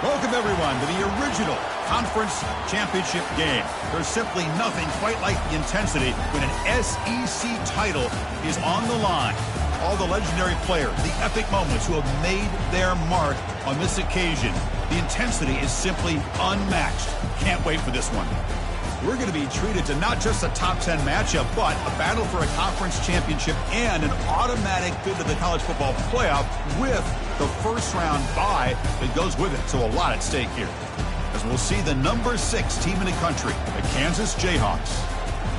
Welcome, everyone, to the original conference championship game. There's simply nothing quite like the intensity when an SEC title is on the line. All the legendary players, the epic moments who have made their mark on this occasion. The intensity is simply unmatched. Can't wait for this one. We're going to be treated to not just a top 10 matchup, but a battle for a conference championship and an automatic bid to the college football playoff with the first round bye that goes with it. So a lot at stake here. As we'll see the number 6 team in the country, the Kansas Jayhawks,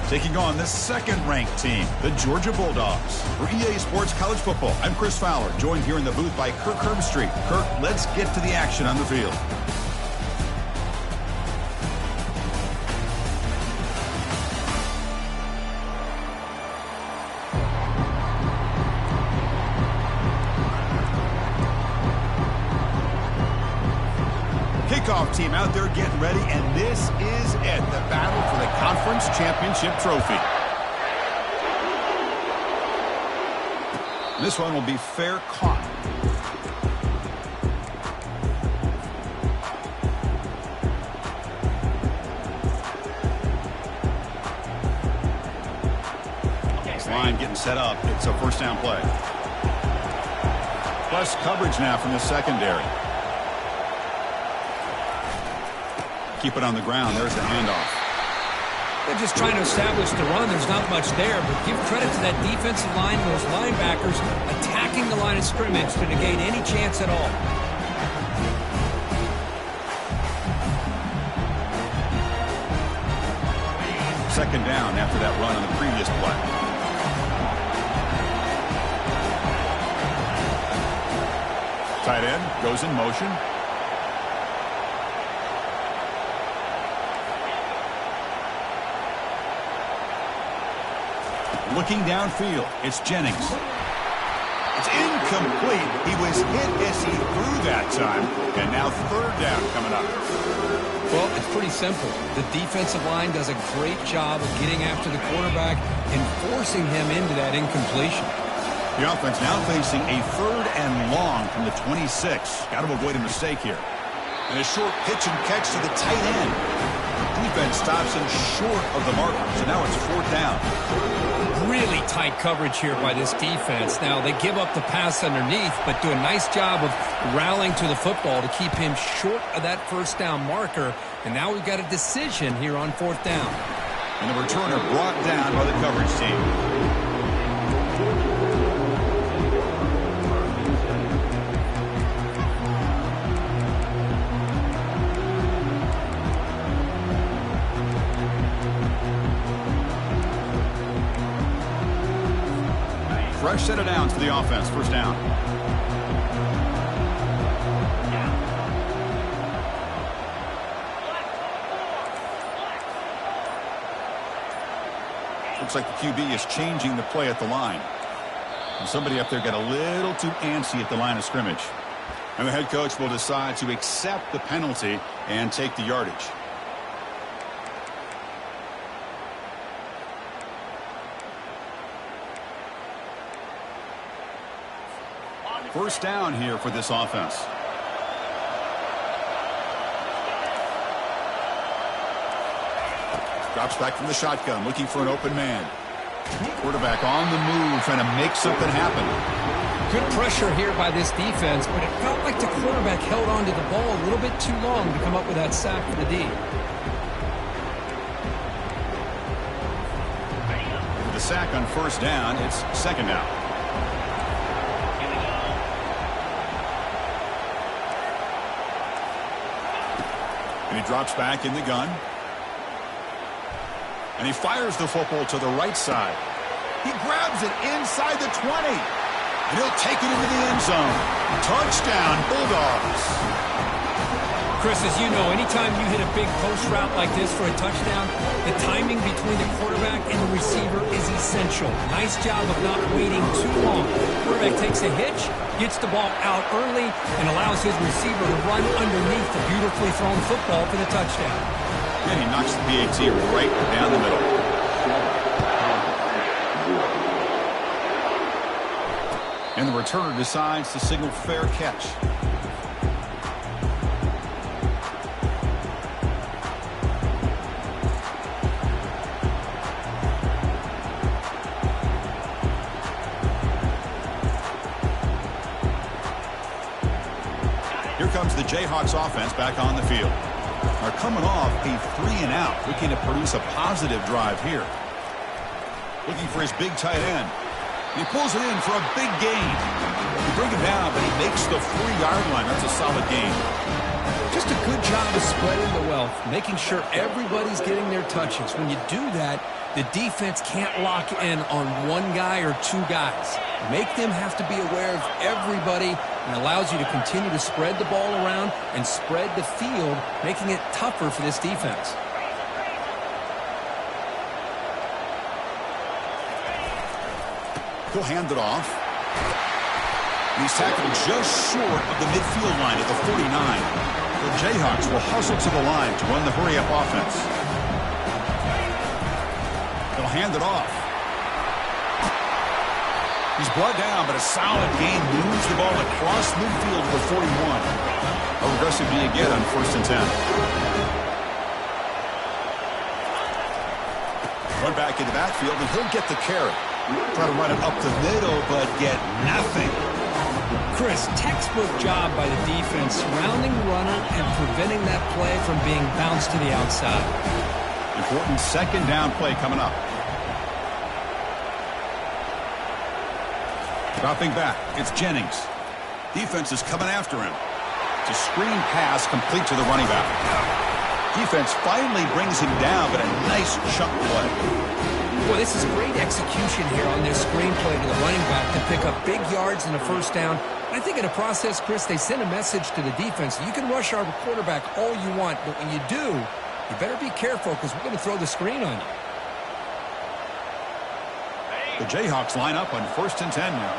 taking on the second-ranked team, the Georgia Bulldogs. For EA Sports College Football, I'm Chris Fowler, joined here in the booth by Kirk Herbstreit. Kirk, let's get to the action on the field. Kickoff team out there getting ready, and this is it, the battle for the conference championship trophy. This one will be fair caught. This line getting set up. It's a first down play. Plus coverage now from the secondary. Keep it on the ground. There's the handoff. They're just trying to establish the run. There's not much there, but give credit to that defensive line and those linebackers attacking the line of scrimmage to negate any chance at all. Second down after that run on the previous play. Tight end goes in motion. Looking downfield, it's Jennings. It's incomplete. He was hit as he threw that time, and now third down coming up. Well, it's pretty simple. The defensive line does a great job of getting after the quarterback and forcing him into that incompletion. The offense now facing a third and long from the 26. Got to avoid a mistake here. And a short pitch and catch to the tight end. The defense stops him short of the marker, so now it's fourth down. Really tight coverage here by this defense. Now, they give up the pass underneath, but do a nice job of rallying to the football to keep him short of that first down marker. And now we've got a decision here on fourth down. And the returner brought down by the coverage team. Fresh set of downs for the offense. First down. Looks like the QB is changing the play at the line. And somebody up there got a little too antsy at the line of scrimmage. And the head coach will decide to accept the penalty and take the yardage. First down here for this offense. Drops back from the shotgun, looking for an open man. Quarterback on the move, trying to make something happen. Good pressure here by this defense, but it felt like the quarterback held on to the ball a little bit too long to come up with that sack for the D. With the sack on first down, it's second down. And he drops back in the gun. And he fires the football to the right side. He grabs it inside the 20. And he'll take it into the end zone. Touchdown, Bulldogs. Chris, as you know, anytime you hit a big post route like this for a touchdown, the timing between the quarterback and the receiver is essential. Nice job of not waiting too long. Quarterback takes a hitch, gets the ball out early, and allows his receiver to run underneath the beautifully thrown football for the touchdown. And he knocks the PAT right down the middle. And the returner decides to signal fair catch. the Jayhawks offense back on the field. Are coming off a 3-and-out, looking to produce a positive drive here. Looking for his big tight end. He pulls it in for a big gain. You bring him down, but he makes the 3-yard line. That's a solid gain. Just a good job of spreading the wealth, making sure everybody's getting their touches. When you do that, the defense can't lock in on one guy or two guys. Make them have to be aware of everybody, and allows you to continue to spread the ball around and spread the field, making it tougher for this defense. He'll hand it off. He's tackled just short of the midfield line at the 49. The Jayhawks will hustle to the line to run the hurry-up offense. He'll hand it off. He's brought down, but a solid gain moves the ball across midfield to the 41. A aggressive D again on 1st and 10. Run back in the backfield, and he'll get the carry. Try to run it up the middle, but get nothing. Chris, textbook job by the defense, surrounding the runner and preventing that play from being bounced to the outside. Important 2nd down play coming up. Dropping back, it's Jennings. Defense is coming after him. It's a screen pass complete to the running back. Defense finally brings him down, but a nice chunk play. Boy, this is great execution here on this screen play to the running back to pick up big yards and a 1st down. I think in the process, Chris, they send a message to the defense. You can rush our quarterback all you want, but when you do, you better be careful because we're going to throw the screen on you. The Jayhawks line up on 1st and 10 now.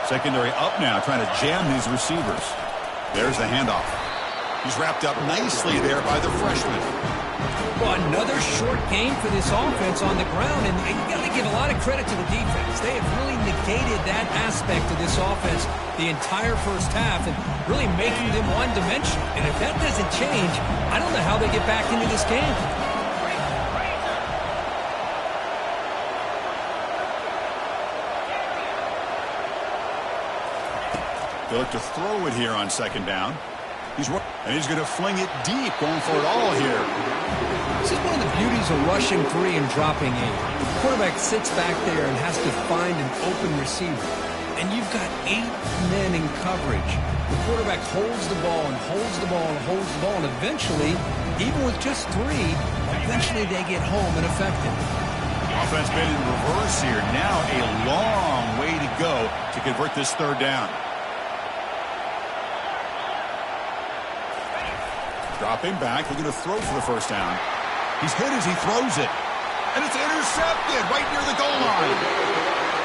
Secondary up now, trying to jam these receivers. There's the handoff. He's wrapped up nicely there by the freshman. Well, another short game for this offense on the ground, and you got to give a lot of credit to the defense. They have really negated that aspect of this offense the entire 1st half and really making them one-dimensional. And if that doesn't change, I don't know how they get back into this game. They look to throw it here on 2nd down. And he's going to fling it deep, going for it all here. This is one of the beauties of rushing 3 and dropping 8. The quarterback sits back there and has to find an open receiver. And you've got 8 men in coverage. The quarterback holds the ball and holds the ball and holds the ball. And eventually, even with just 3, eventually they get home and effective. Offense been in reverse here. Now a long way to go to convert this 3rd down. Dropping back, looking to throw for the 1st down. He's hit as he throws it. And it's intercepted right near the goal line.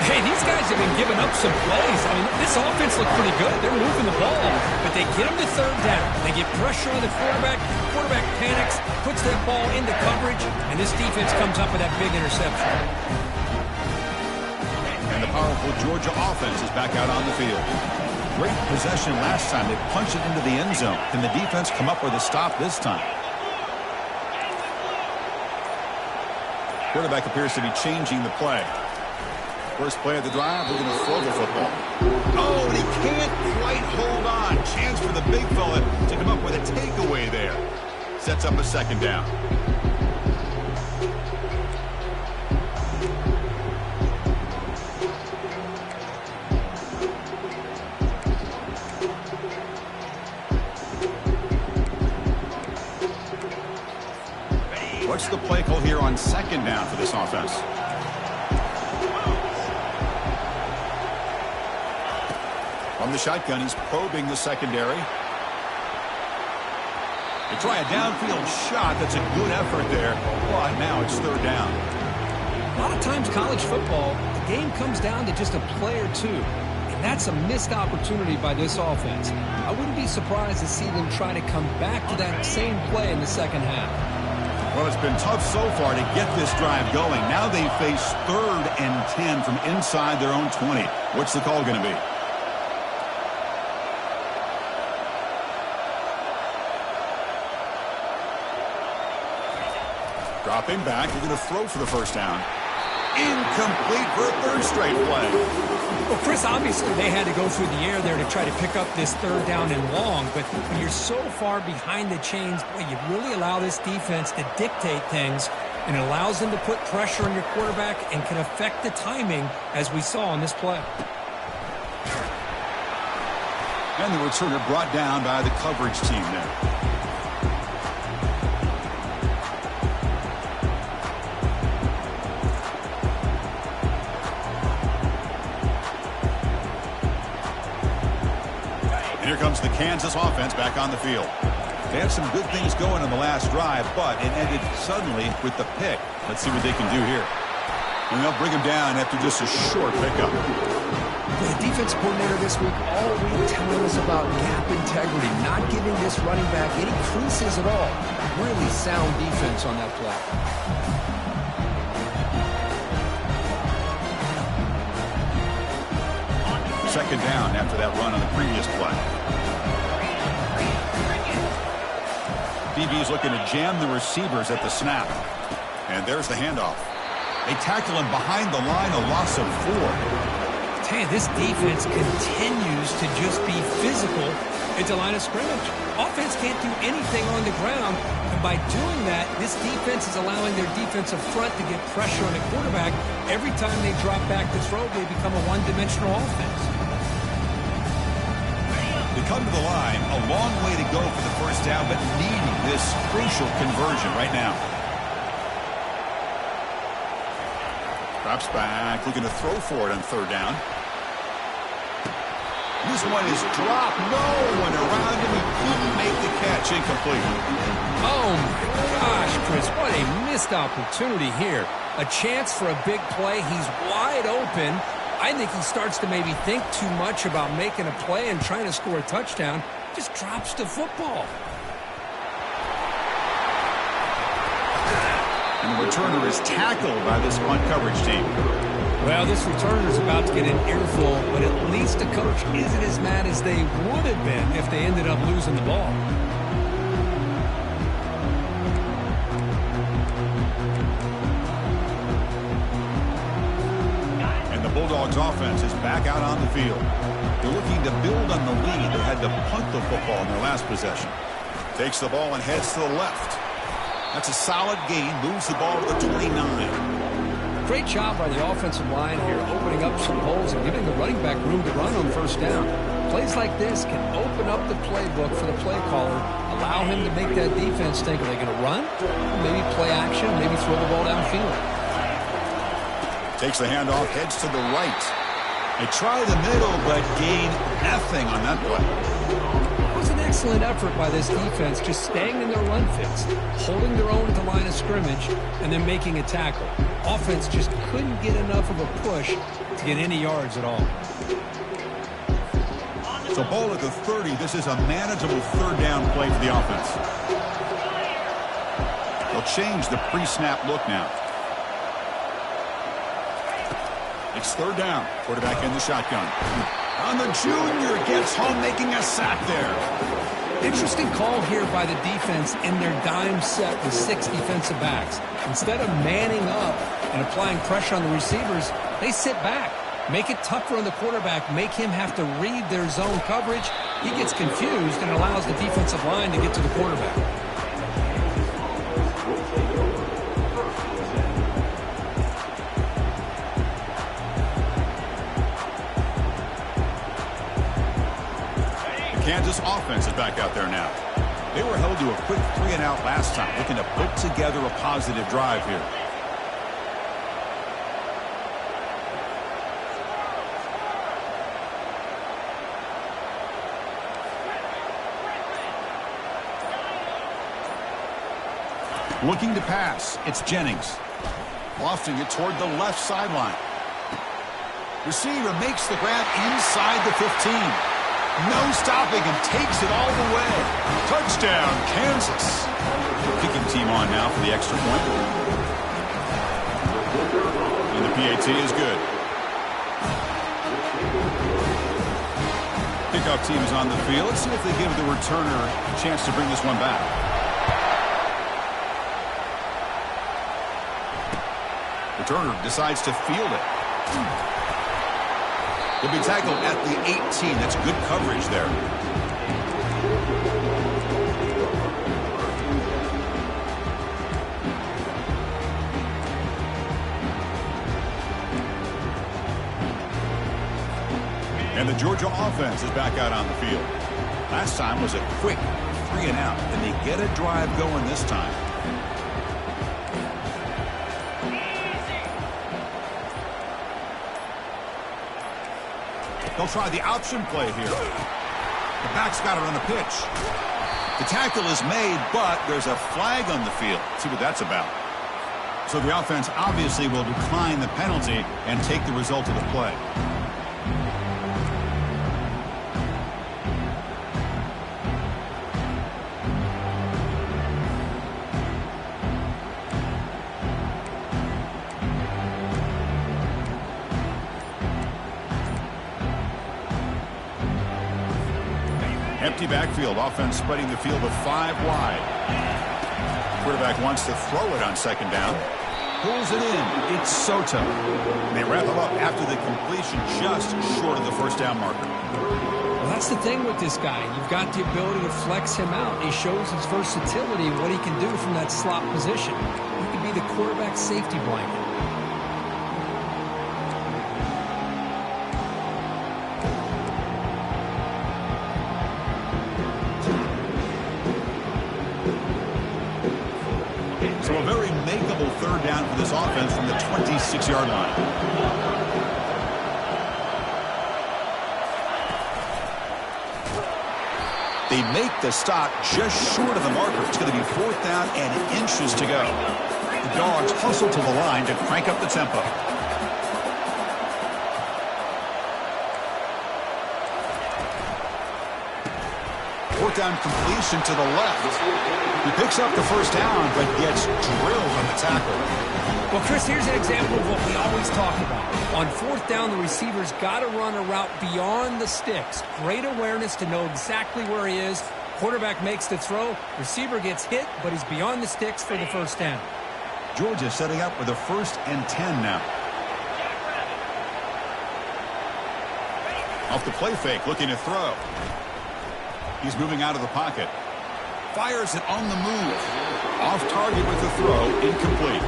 Hey, these guys have been giving up some plays. I mean, this offense looks pretty good. They're moving the ball. But they get him to 3rd down. They get pressure on the quarterback. Quarterback panics, puts that ball into coverage, and this defense comes up with that big interception. And the powerful Georgia offense is back out on the field. Great possession last time. They punched it into the end zone. Can the defense come up with a stop this time? Quarterback appears to be changing the play. First play of the drive, we're going to throw the football. Oh, and he can't quite hold on. Chance for the big fella to come up with a takeaway there. Sets up a 2nd down. What's the play call here on 2nd down for this offense? From the shotgun, he's probing the secondary. They try a downfield shot. That's a good effort there. But now it's 3rd down. A lot of times college football, the game comes down to just a play or two. And that's a missed opportunity by this offense. I wouldn't be surprised to see them try to come back to that same play in the 2nd half. Well, it's been tough so far to get this drive going. Now they face 3rd and 10 from inside their own 20. What's the call going to be? Dropping back. They're going to throw for the 1st down. incomplete for a third straight play. Well, Chris, obviously they had to go through the air there to try to pick up this third down and long, but when you're so far behind the chains, boy, you really allow this defense to dictate things, and it allows them to put pressure on your quarterback and can affect the timing, as we saw on this play. And the returner brought down by the coverage team there. And here comes the Kansas offense back on the field. They had some good things going in the last drive, but it ended suddenly with the pick. Let's see what they can do here. And they'll bring him down after just a short pickup. The defense coordinator this week all week telling us about gap integrity, not giving this running back any creases at all. Really sound defense on that play. Second down after that run on the previous play. DB's looking to jam the receivers at the snap. And there's the handoff. They tackle him behind the line, a loss of 4. Tell you, this defense continues to just be physical at the line of scrimmage. Offense can't do anything on the ground, and by doing that, this defense is allowing their defensive front to get pressure on the quarterback. Every time they drop back to throw, they become a one-dimensional offense. They come to the line, a long way to go for the first down, but needing this crucial conversion right now. Drops back, looking to throw for it on third down. This one is dropped. No one around him. He couldn't make the catch. Incomplete. Oh, my gosh, Chris. What a missed opportunity here. A chance for a big play. He's wide open. I think he starts to maybe think too much about making a play and trying to score a touchdown. Just drops the football. And the returner is tackled by this punt coverage team. Well, this returner is about to get an earful, but at least the coach isn't as mad as they would have been if they ended up losing the ball. And the Bulldogs offense is back out on the field. They're looking to build on the lead. They had to punt the football in their last possession. Takes the ball and heads to the left. That's a solid gain. Moves the ball to the 29. Great job by the offensive line here, opening up some holes and giving the running back room to run on first down. Plays like this can open up the playbook for the play caller, allow him to make that defense think, are they going to run? Maybe play action, maybe throw the ball downfield. Takes the handoff, heads to the right. They try the middle, but gain nothing on that play. It was an excellent effort by this defense, just staying in their run fits, holding their own at the line of scrimmage, and then making a tackle. Offense just couldn't get enough of a push to get any yards at all. So ball at the 30. This is a manageable third down play for the offense. They'll change the pre-snap look now. It's third down. Quarterback in the shotgun. On the junior, gets home, making a sack there. Interesting call here by the defense in their dime set with 6 defensive backs. Instead of manning up and applying pressure on the receivers, they sit back, make it tougher on the quarterback, make him have to read their zone coverage. He gets confused and allows the defensive line to get to the quarterback. Kansas offense is back out there now. They were held to a quick 3-and-out last time, looking to put together a positive drive here. Looking to pass, it's Jennings. Lofting it toward the left sideline. Receiver makes the grab inside the 15. No stopping and takes it all the way. Touchdown, Kansas. Kicking team on now for the extra point. And the PAT is good. Kickoff team is on the field. Let's see if they give the returner a chance to bring this one back. The Returner decides to field it. He'll be tackled at the 18. That's good coverage there. And the Georgia offense is back out on the field. Last time was a quick 3 and out, and they get a drive going this time. They'll try the option play here. The back's got it on the pitch. The tackle is made, but there's a flag on the field. Let's see what that's about. So the offense obviously will decline the penalty and take the result of the play. Empty backfield, offense spreading the field of 5 wide. Quarterback wants to throw it on second down. Pulls it in. It's Soto. They wrap him up after the completion just short of the first down marker. Well, that's the thing with this guy. You've got the ability to flex him out. He shows his versatility, what he can do from that slot position. He could be the quarterback safety blanket. So a very makeable third down for this offense from the 26-yard line. They make the stop just short of the marker. It's going to be 4th down and inches to go. The Dogs hustle to the line to crank up the tempo. Fourth down completion to the left. He picks up the first down, but gets drilled on the tackle. Well, Chris, here's an example of what we always talk about. On 4th down, the receiver's got to run a route beyond the sticks. Great awareness to know exactly where he is. Quarterback makes the throw. Receiver gets hit, but he's beyond the sticks for the first down. Georgia setting up with a 1st and 10 now. Off the play fake, looking to throw. He's moving out of the pocket. Fires it on the move. Off target with the throw, incomplete.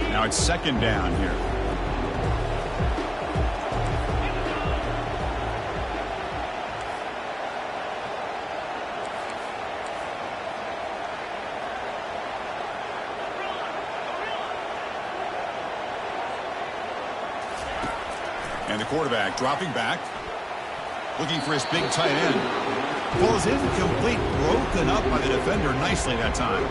Now it's 2nd down here. And the quarterback dropping back, looking for his big tight end. Falls incomplete, broken up by the defender nicely that time.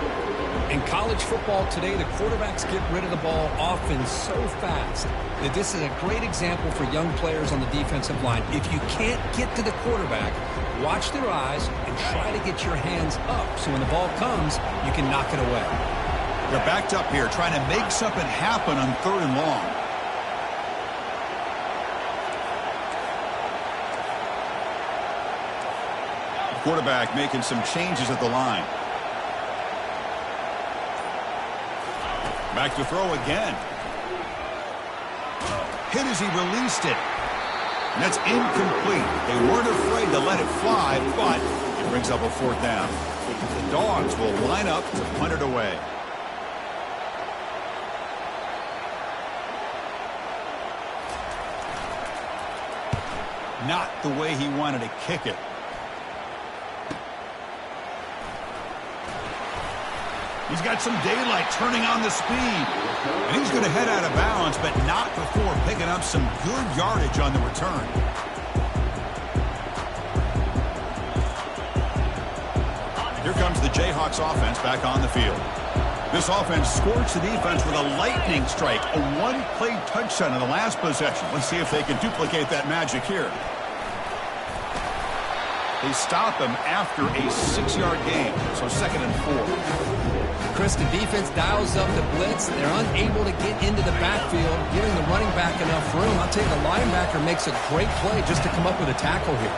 In college football today, the quarterbacks get rid of the ball often so fast that this is a great example for young players on the defensive line. If you can't get to the quarterback, watch their eyes and try to get your hands up so when the ball comes, you can knock it away. They're backed up here trying to make something happen on 3rd and long. Quarterback making some changes at the line. Back to throw again. Hit as he released it. And that's incomplete. They weren't afraid to let it fly, but it brings up a 4th down. The Dogs will line up to punt it away. Not the way he wanted to kick it. He's got some daylight turning on the speed. And he's going to head out of bounds, but not before picking up some good yardage on the return. Here comes the Jayhawks offense back on the field. This offense scorched the defense with a lightning strike, a one-play touchdown in the last possession. Let's see if they can duplicate that magic here. They stop him after a 6-yard gain, so 2nd and 4. Chris, the defense dials up the blitz. They're unable to get into the backfield, giving the running back enough room. I'll tell you, the linebacker makes a great play just to come up with a tackle here.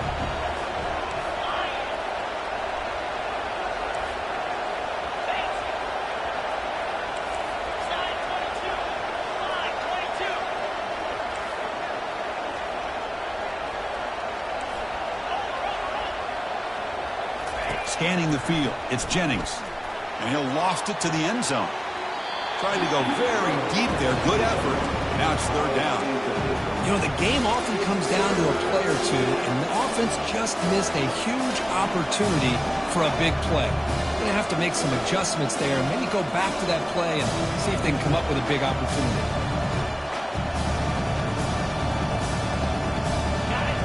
Scanning the field, it's Jennings. And he'll loft it to the end zone. Tried to go very deep there. Good effort. Now it's third down. You know, the game often comes down to a play or two, and the offense just missed a huge opportunity for a big play. They're going to have to make some adjustments there and maybe go back to that play and see if they can come up with a big opportunity.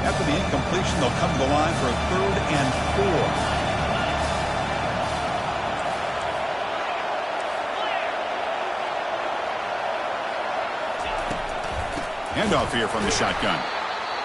After the incompletion, they'll come to the line for a 3rd and 4. Handoff here from the shotgun.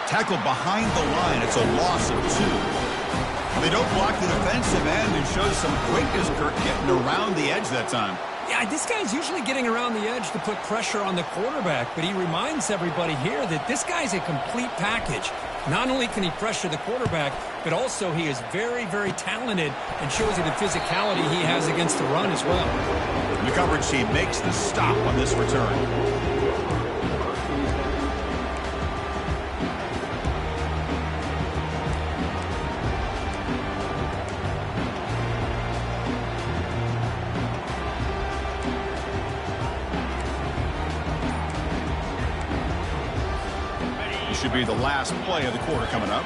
Tackled behind the line. It's a loss of 2. They don't block the defensive end and show some quickness. Kirk getting around the edge that time. Yeah, this guy's usually getting around the edge to put pressure on the quarterback, but he reminds everybody here that this guy's a complete package. Not only can he pressure the quarterback, but also he is very, very talented and shows you the physicality he has against the run as well. The coverage team makes the stop on this return. Should be the last play of the quarter coming up.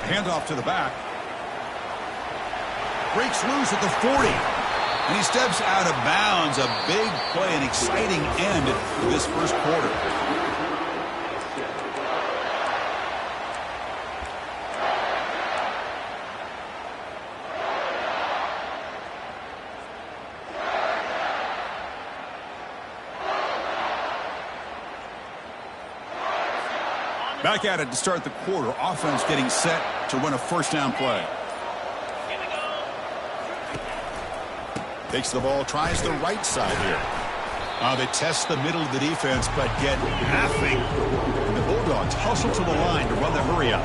Handoff to the back. Breaks loose at the 40. And he steps out of bounds. A big play, an exciting end to this first quarter. Back at it to start the quarter. Offense getting set to run a first down play. Takes the ball, tries the right side here. They test the middle of the defense, but get nothing. And the Bulldogs hustle to the line to run the hurry up.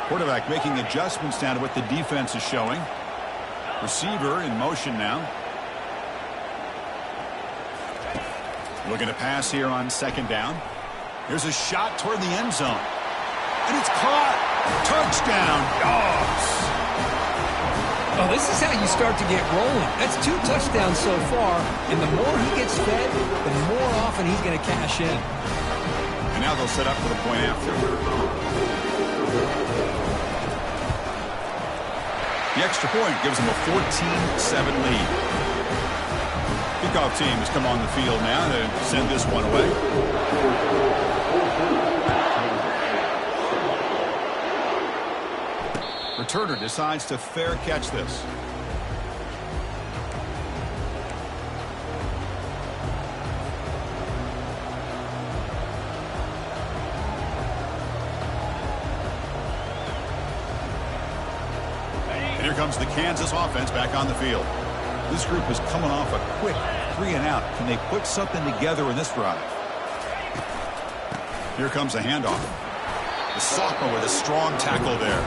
Quarterback making adjustments down to what the defense is showing. Receiver in motion now. Looking to pass here on 2nd down. Here's a shot toward the end zone. And it's caught. Touchdown, Dogs. Oh, this is how you start to get rolling. That's 2 touchdowns so far, and the more he gets fed, the more often he's going to cash in. And now they'll set up for the point after. The extra point gives them a 14-7 lead. Kickoff team has come on the field now to send this one away. Returner decides to fair catch this. Here comes the Kansas offense back on the field. This group is coming off a quick 3-and-out. Can they put something together in this drive? Here comes a handoff. The sophomore with a strong tackle there.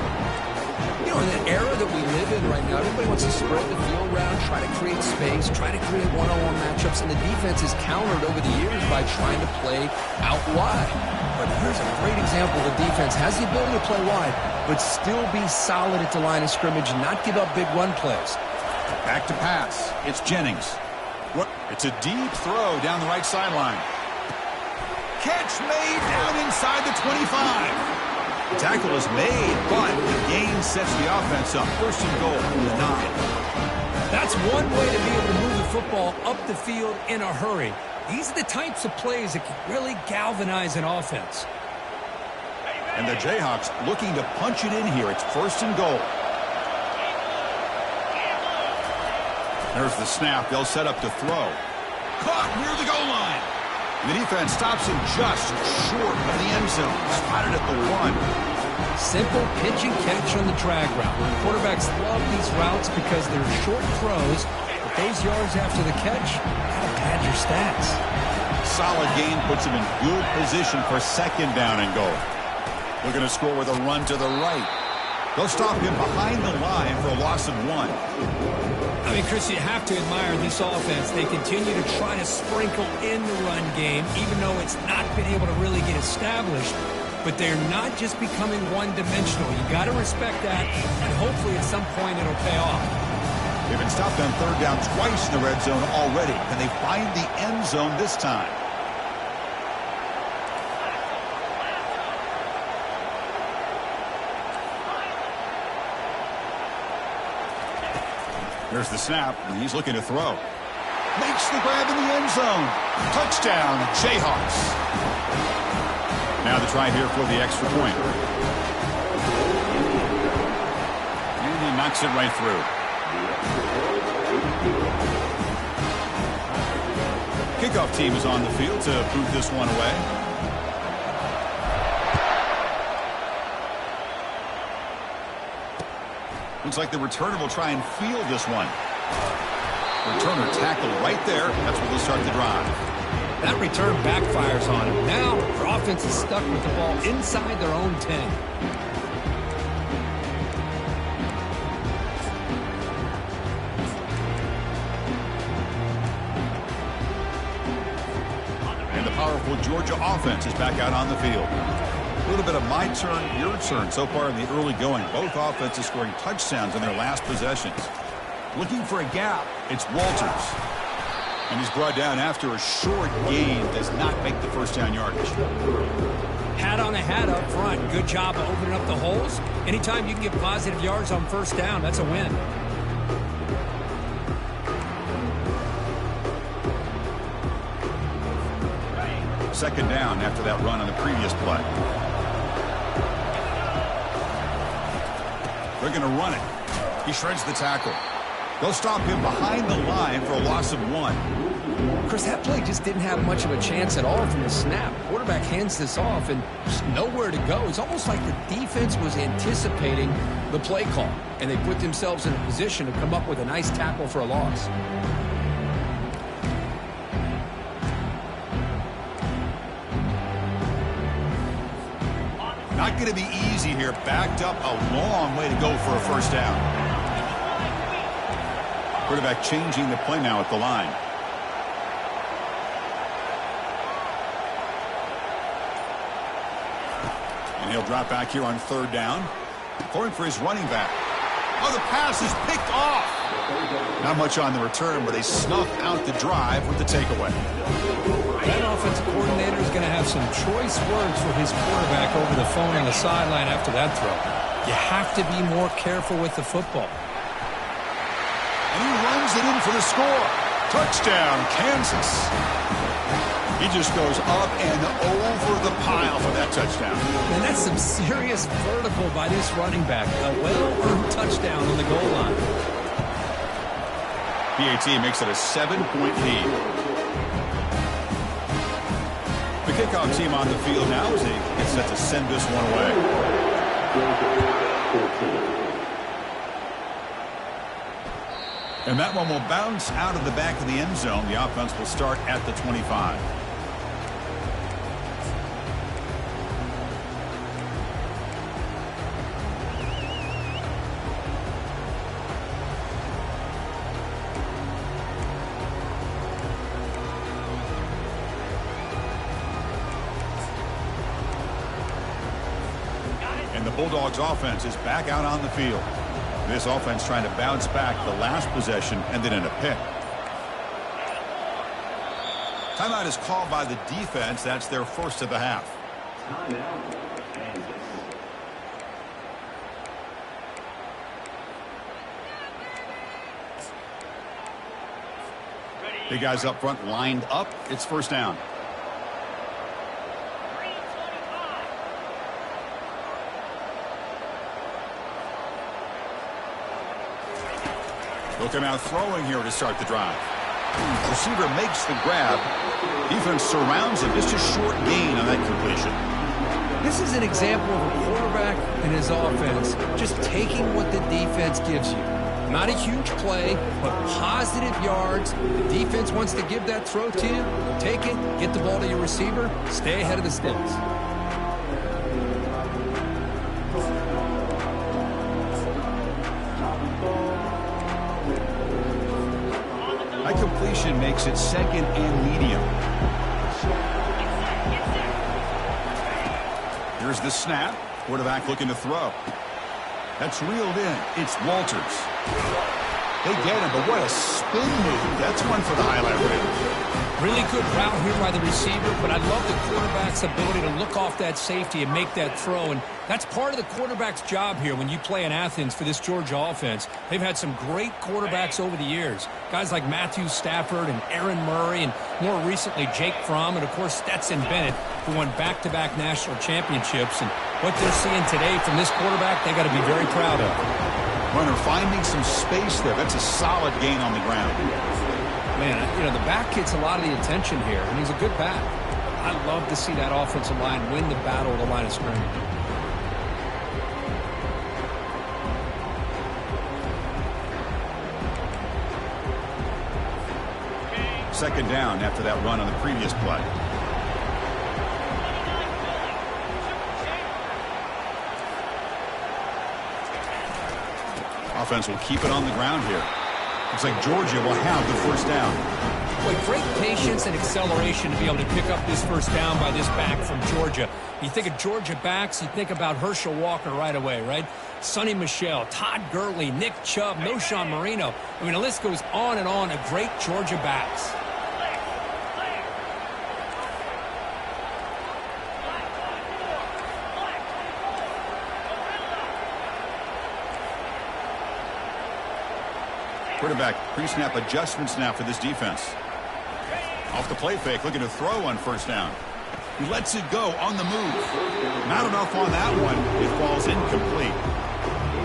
You know, in the era that we live in right now, everybody wants to spread the field around, try to create space, try to create one-on-one matchups, and the defense is countered over the years by trying to play out wide. But here's a great example. The defense has the ability to play wide, but still be solid at the line of scrimmage and not give up big run plays. Back to pass. It's Jennings. It's a deep throw down the right sideline. Catch made down inside the 25. The tackle is made, but the gain sets the offense up. 1st and goal from the 9. That's one way to be able to move the football up the field in a hurry. These are the types of plays that can really galvanize an offense. And the Jayhawks looking to punch it in here. It's 1st and goal. There's the snap. They'll set up to throw. Caught near the goal line. And the defense stops him just short of the end zone. Spotted at the 1. Simple pitch and catch on the drag route. Quarterbacks love these routes because they're short throws, but those yards after the catch gotta pad your stats. Solid gain puts him in good position for 2nd down and goal. Looking to score with a run to the right. They'll stop him behind the line for a loss of 1. I mean, Chris, you have to admire this offense. They continue to try to sprinkle in the run game, even though it's not been able to really get established. But they're not just becoming one-dimensional. You got to respect that, and hopefully at some point it'll pay off. They've been stopped on third down twice in the red zone already. Can they find the end zone this time? Here's the snap, and he's looking to throw. Makes the grab in the end zone. Touchdown, Jayhawks. Now the try here for the extra point. And he knocks it right through. Kickoff team is on the field to boot this one away. Looks like the returner will try and field this one. Returner tackled right there. That's where they'll start the drive. That return backfires on him. Now their offense is stuck with the ball inside their own 10. And the powerful Georgia offense is back out on the field. A little bit of my turn, your turn so far in the early going. Both offenses scoring touchdowns in their last possessions. Looking for a gap, it's Walters. And he's brought down after a short gain. Does not make the first down yardage. Hat on a hat up front. Good job of opening up the holes. Anytime you can get positive yards on first down, that's a win. Second down after that run on the previous play. They're going to run it. He shreds the tackle. They'll stop him behind the line for a loss of 1. Chris, that play just didn't have much of a chance at all from the snap. Quarterback hands this off and just nowhere to go. It's almost like the defense was anticipating the play call, and they put themselves in a position to come up with a nice tackle for a loss. Not going to be easy here. Backed up a long way to go for a first down. Quarterback changing the play now at the line. And he'll drop back here on third down. Throwing for his running back. Oh, the pass is picked off. Not much on the return, but they snuff out the drive with the takeaway. That offensive coordinator is going to have some choice words for his quarterback over the phone on the sideline after that throw. You have to be more careful with the football. And he runs it in for the score. Touchdown, Kansas. He just goes up and over the pile for that touchdown. And that's some serious vertical by this running back. A well-earned touchdown on the goal line. PAT makes it a 7-point lead. The kickoff team on the field now as they get set to send this one away. And that one will bounce out of the back of the end zone. The offense will start at the 25. And the Bulldogs offense is back out on the field. This offense trying to bounce back the last possession and then in a pick. Timeout is called by the defense. That's their first of the half. Big guys up front lined up. It's first down. Look out throwing here to start the drive. Receiver makes the grab. Defense surrounds him. Just a short gain on that completion. This is an example of a quarterback and his offense just taking what the defense gives you. Not a huge play, but positive yards. The defense wants to give that throw to you. Take it, get the ball to your receiver, stay ahead of the sticks. formation makes it second and medium. Here's the snap. Quarterback looking to throw. That's reeled in. It's Walters. They get him, but what a spin move. That's one for the highlight reel. Really good route here by the receiver, but I love the quarterback's ability to look off that safety and make that throw. And that's part of the quarterback's job here when you play in Athens for this Georgia offense. They've had some great quarterbacks over the years. Guys like Matthew Stafford and Aaron Murray, and more recently Jake Fromm, and of course Stetson Bennett, who won back-to-back national championships. And what they're seeing today from this quarterback, they got to be very proud of. Runner finding some space there. That's a solid gain on the ground. Man, you know, the back gets a lot of the attention here, and he's a good back. I love to see that offensive line win the battle at the line of scrimmage. Second down after that run on the previous play. Offense will keep it on the ground here. Looks like Georgia will have the first down. Boy, great patience and acceleration to be able to pick up this first down by this back from Georgia. You think of Georgia backs, you think about Herschel Walker right away, right? Sonny Michel, Todd Gurley, Nick Chubb, Knowshon Moreno. I mean, the list goes on and on of great Georgia backs. Quarterback pre-snap adjustments now for this defense. Off the play fake, looking to throw on first down. He lets it go on the move. Not enough on that one. It falls incomplete.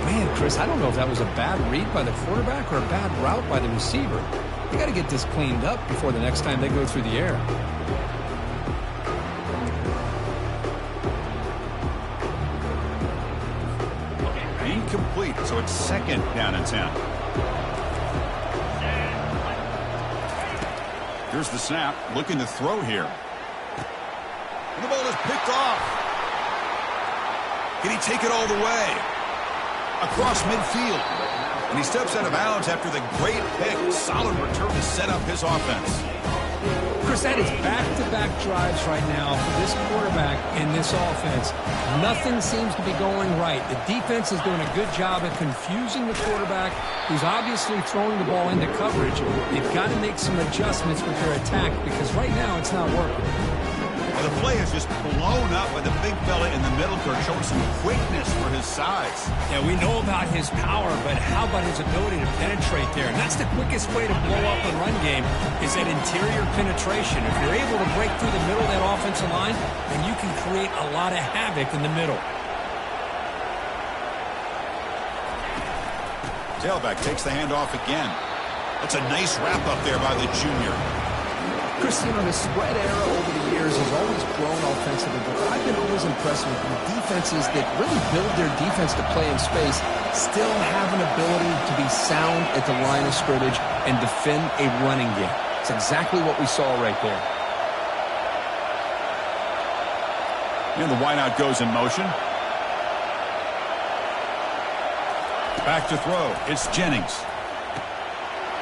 Man, Chris, I don't know if that was a bad read by the quarterback or a bad route by the receiver. They got to get this cleaned up before the next time they go through the air. Incomplete, so it's second down and 10. Here's the snap, looking to throw here. And the ball is picked off. Can he take it all the way? Across midfield. And he steps out of bounds after the great pick. Solid return to set up his offense. Chris, that is back-to-back drives right now for this quarterback in this offense. Nothing seems to be going right. The defense is doing a good job of confusing the quarterback, who's obviously throwing the ball into coverage. They've got to make some adjustments with their attack because right now it's not working. The play is just blown up by the big fella in the middle, showing some quickness for his size. Yeah, we know about his power, but how about his ability to penetrate there? And that's the quickest way to blow up a run game is that interior penetration. If you're able to break through the middle of that offensive line, then you can create a lot of havoc in the middle. Tailback takes the handoff again. That's a nice wrap up there by the junior. Chris, you know, the spread era over the years has always grown offensively, but I've been always impressed with the defenses that really build their defense to play in space, still have an ability to be sound at the line of scrimmage and defend a running game. It's exactly what we saw right there. And the wideout goes in motion. Back to throw. It's Jennings.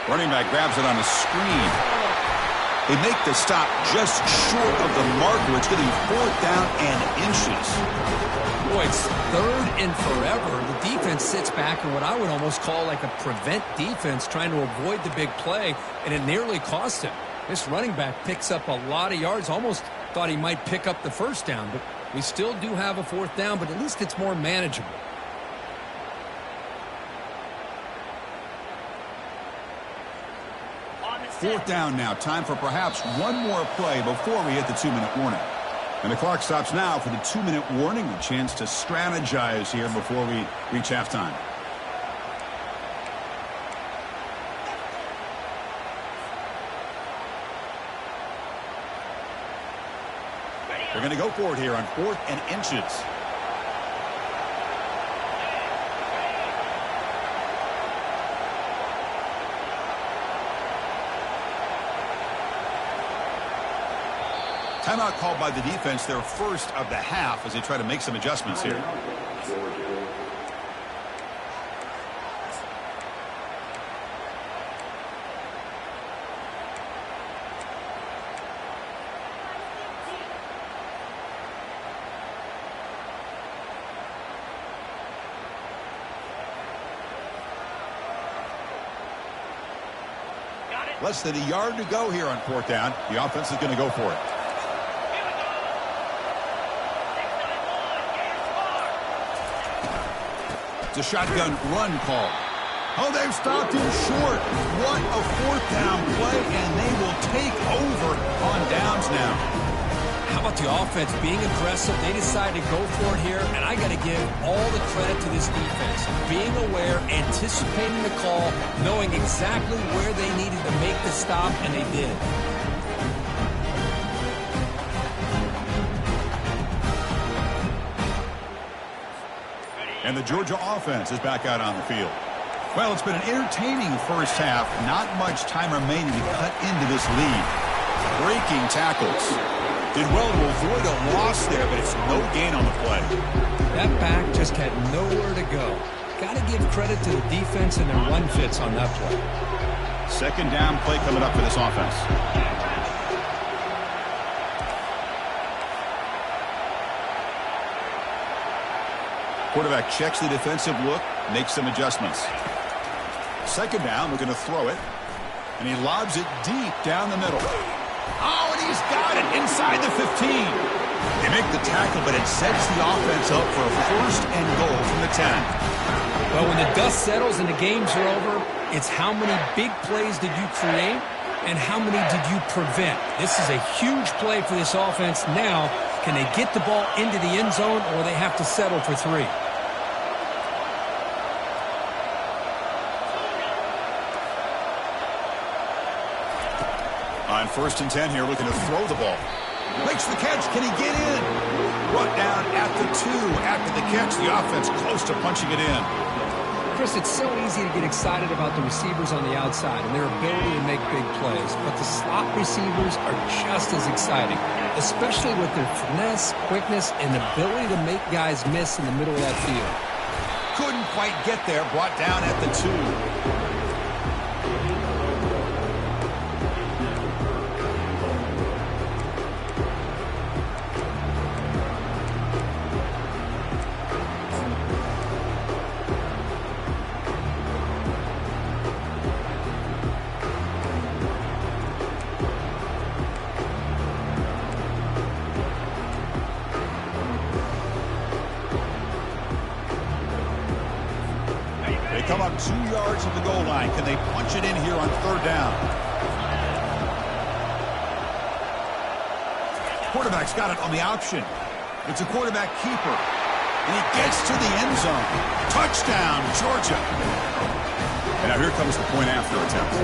Running back grabs it on a screen. They make the stop just short of the marker. It's going to be fourth down and inches. Boy, it's third and forever. The defense sits back in what I would almost call like a prevent defense, trying to avoid the big play, and it nearly cost him. This running back picks up a lot of yards. Almost thought he might pick up the first down, but we still do have a fourth down, but at least it's more manageable. Fourth down now. Time for perhaps one more play before we hit the 2-minute warning. And the clock stops now for the 2-minute warning. A chance to strategize here before we reach halftime. They're going to go for it here on 4th and inches. Timeout called by the defense, their first of the half, as they try to make some adjustments here. Less than a yard to go here on 4th down. The offense is going to go for it. It's a shotgun run call. Oh, they've stopped him short. What a 4th down play, and they will take over on downs now. How about the offense being aggressive? They decided to go for it here, and I got to give all the credit to this defense. Being aware, anticipating the call, knowing exactly where they needed to make the stop, and they did. And the Georgia offense is back out on the field. Well, it's been an entertaining first half. Not much time remaining to cut into this lead. Breaking tackles. Did well to avoid a loss there, but it's no gain on the play. That back just had nowhere to go. Got to give credit to the defense and their run fits on that play. 2nd down play coming up for this offense. Quarterback checks the defensive look, makes some adjustments. 2nd down, we're going to throw it. And he lobs it deep down the middle. Oh, and he's got it inside the 15. They make the tackle, but it sets the offense up for a 1st and goal from the 10. Well, when the dust settles and the games are over, it's how many big plays did you create and how many did you prevent. This is a huge play for this offense. Now, can they get the ball into the end zone, or they have to settle for 3? On 1st and 10 here, looking to throw the ball. Makes the catch. Can he get in? Brought down at the 2. After the catch, the offense close to punching it in. Chris, it's so easy to get excited about the receivers on the outside and their ability to make big plays, but the slot receivers are just as exciting, especially with their finesse, quickness, and ability to make guys miss in the middle of that field. Couldn't quite get there. Brought down at the 2. Come up 2 yards of the goal line. Can they punch it in here on 3rd down? Quarterback's got it on the option. It's a quarterback keeper. And he gets to the end zone. Touchdown, Georgia. And now here comes the point after attempt.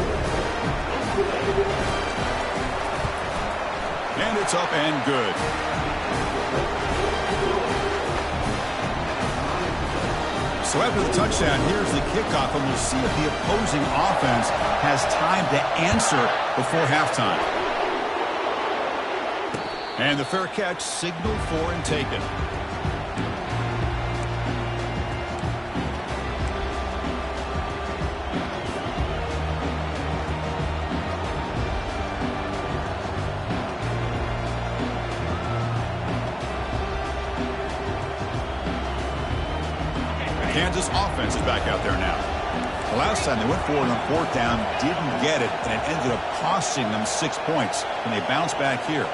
And it's up and good. So after the touchdown, here's the kickoff, and we'll see if the opposing offense has time to answer before halftime. And the fair catch signaled for and taken. Kansas offense is back out there now. The last time they went forward on 4th down, didn't get it, and it ended up costing them 6 points, and they bounce back here.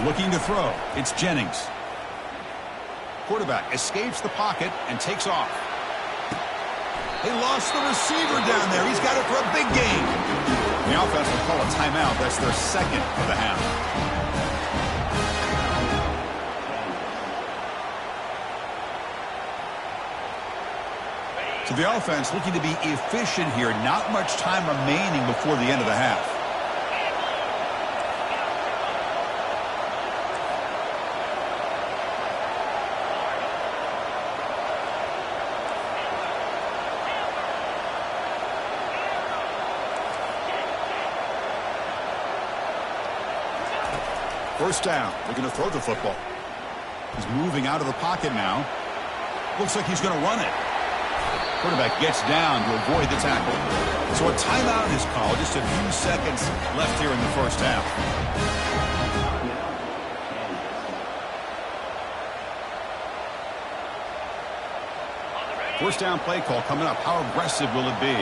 Looking to throw. It's Jennings. Quarterback escapes the pocket and takes off. They lost the receiver down there. He's got it for a big gain. The offense will call a timeout. That's their 2nd of the half. So the offense looking to be efficient here. Not much time remaining before the end of the half. First down. They're going to throw the football. He's moving out of the pocket now. Looks like he's going to run it. Quarterback gets down to avoid the tackle. So a timeout is called. Just a few seconds left here in the first half. First down play call coming up. How aggressive will it be?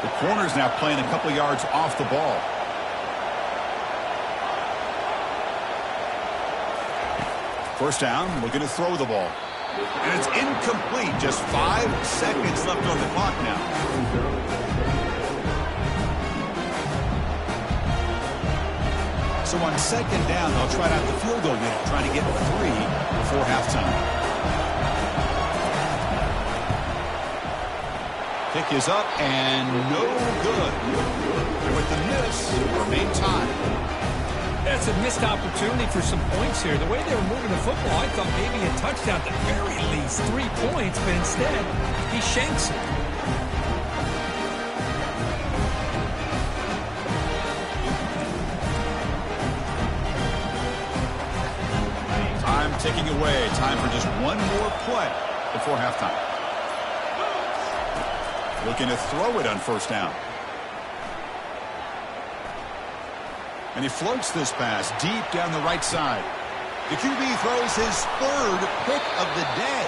The corner's now playing a couple yards off the ball. First down, looking to throw the ball. And it's incomplete. Just 5 seconds left on the clock now. So on second down, they'll try out the field goal unit, trying to get 3 before halftime. Kick is up and no good. And with the miss, remain tied. That's a missed opportunity for some points here. The way they were moving the football, I thought maybe a touchdown, at the very least 3 points, but instead, he shanks it. Time ticking away. Time for just one more play before halftime. Looking to throw it on first down. And he floats this pass deep down the right side. The QB throws his 3rd pick of the day.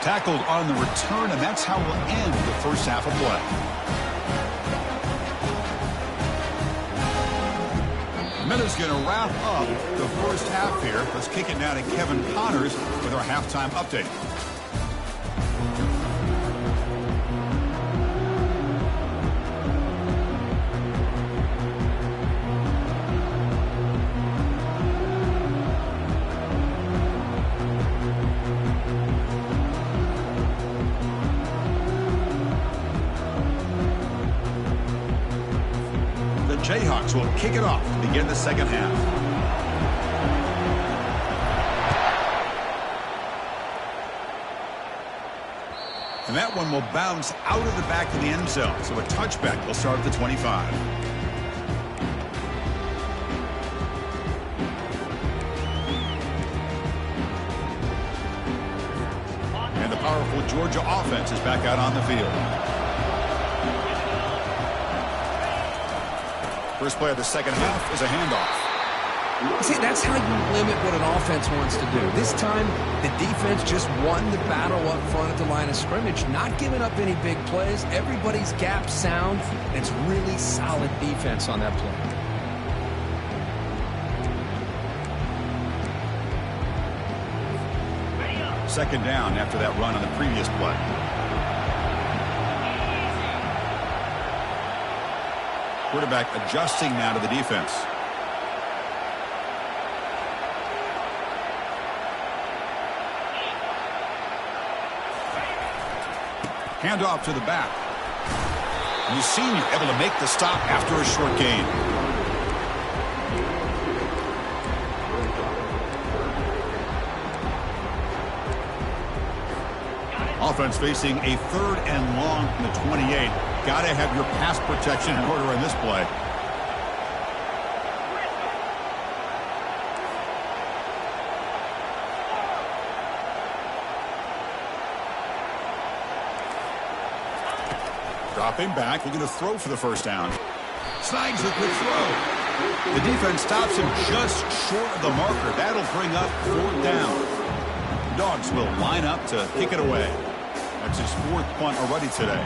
Tackled on the return, and that's how we'll end the first half of play. Miller's going to wrap up the first half here. Let's kick it now to Kevin Connors with our halftime update. Jayhawks will kick it off to begin the second half. And that one will bounce out of the back of the end zone. So a touchback will start at the 25. And the powerful Georgia offense is back out on the field. First play of the second half is a handoff. See, that's how you limit what an offense wants to do. This time, the defense just won the battle up front at the line of scrimmage, not giving up any big plays. Everybody's gap sound. It's really solid defense on that play. Second down after that run on the previous play. Quarterback adjusting now to the defense. Handoff to the back. Mussini able to make the stop after a short gain. Offense facing a 3rd and long from the 28. Got to have your pass protection in order in this play. Dropping back, looking to throw for the first down. Snags a quick throw. The defense stops him just short of the marker. That'll bring up 4th down. Dogs will line up to kick it away. That's his 4th punt already today.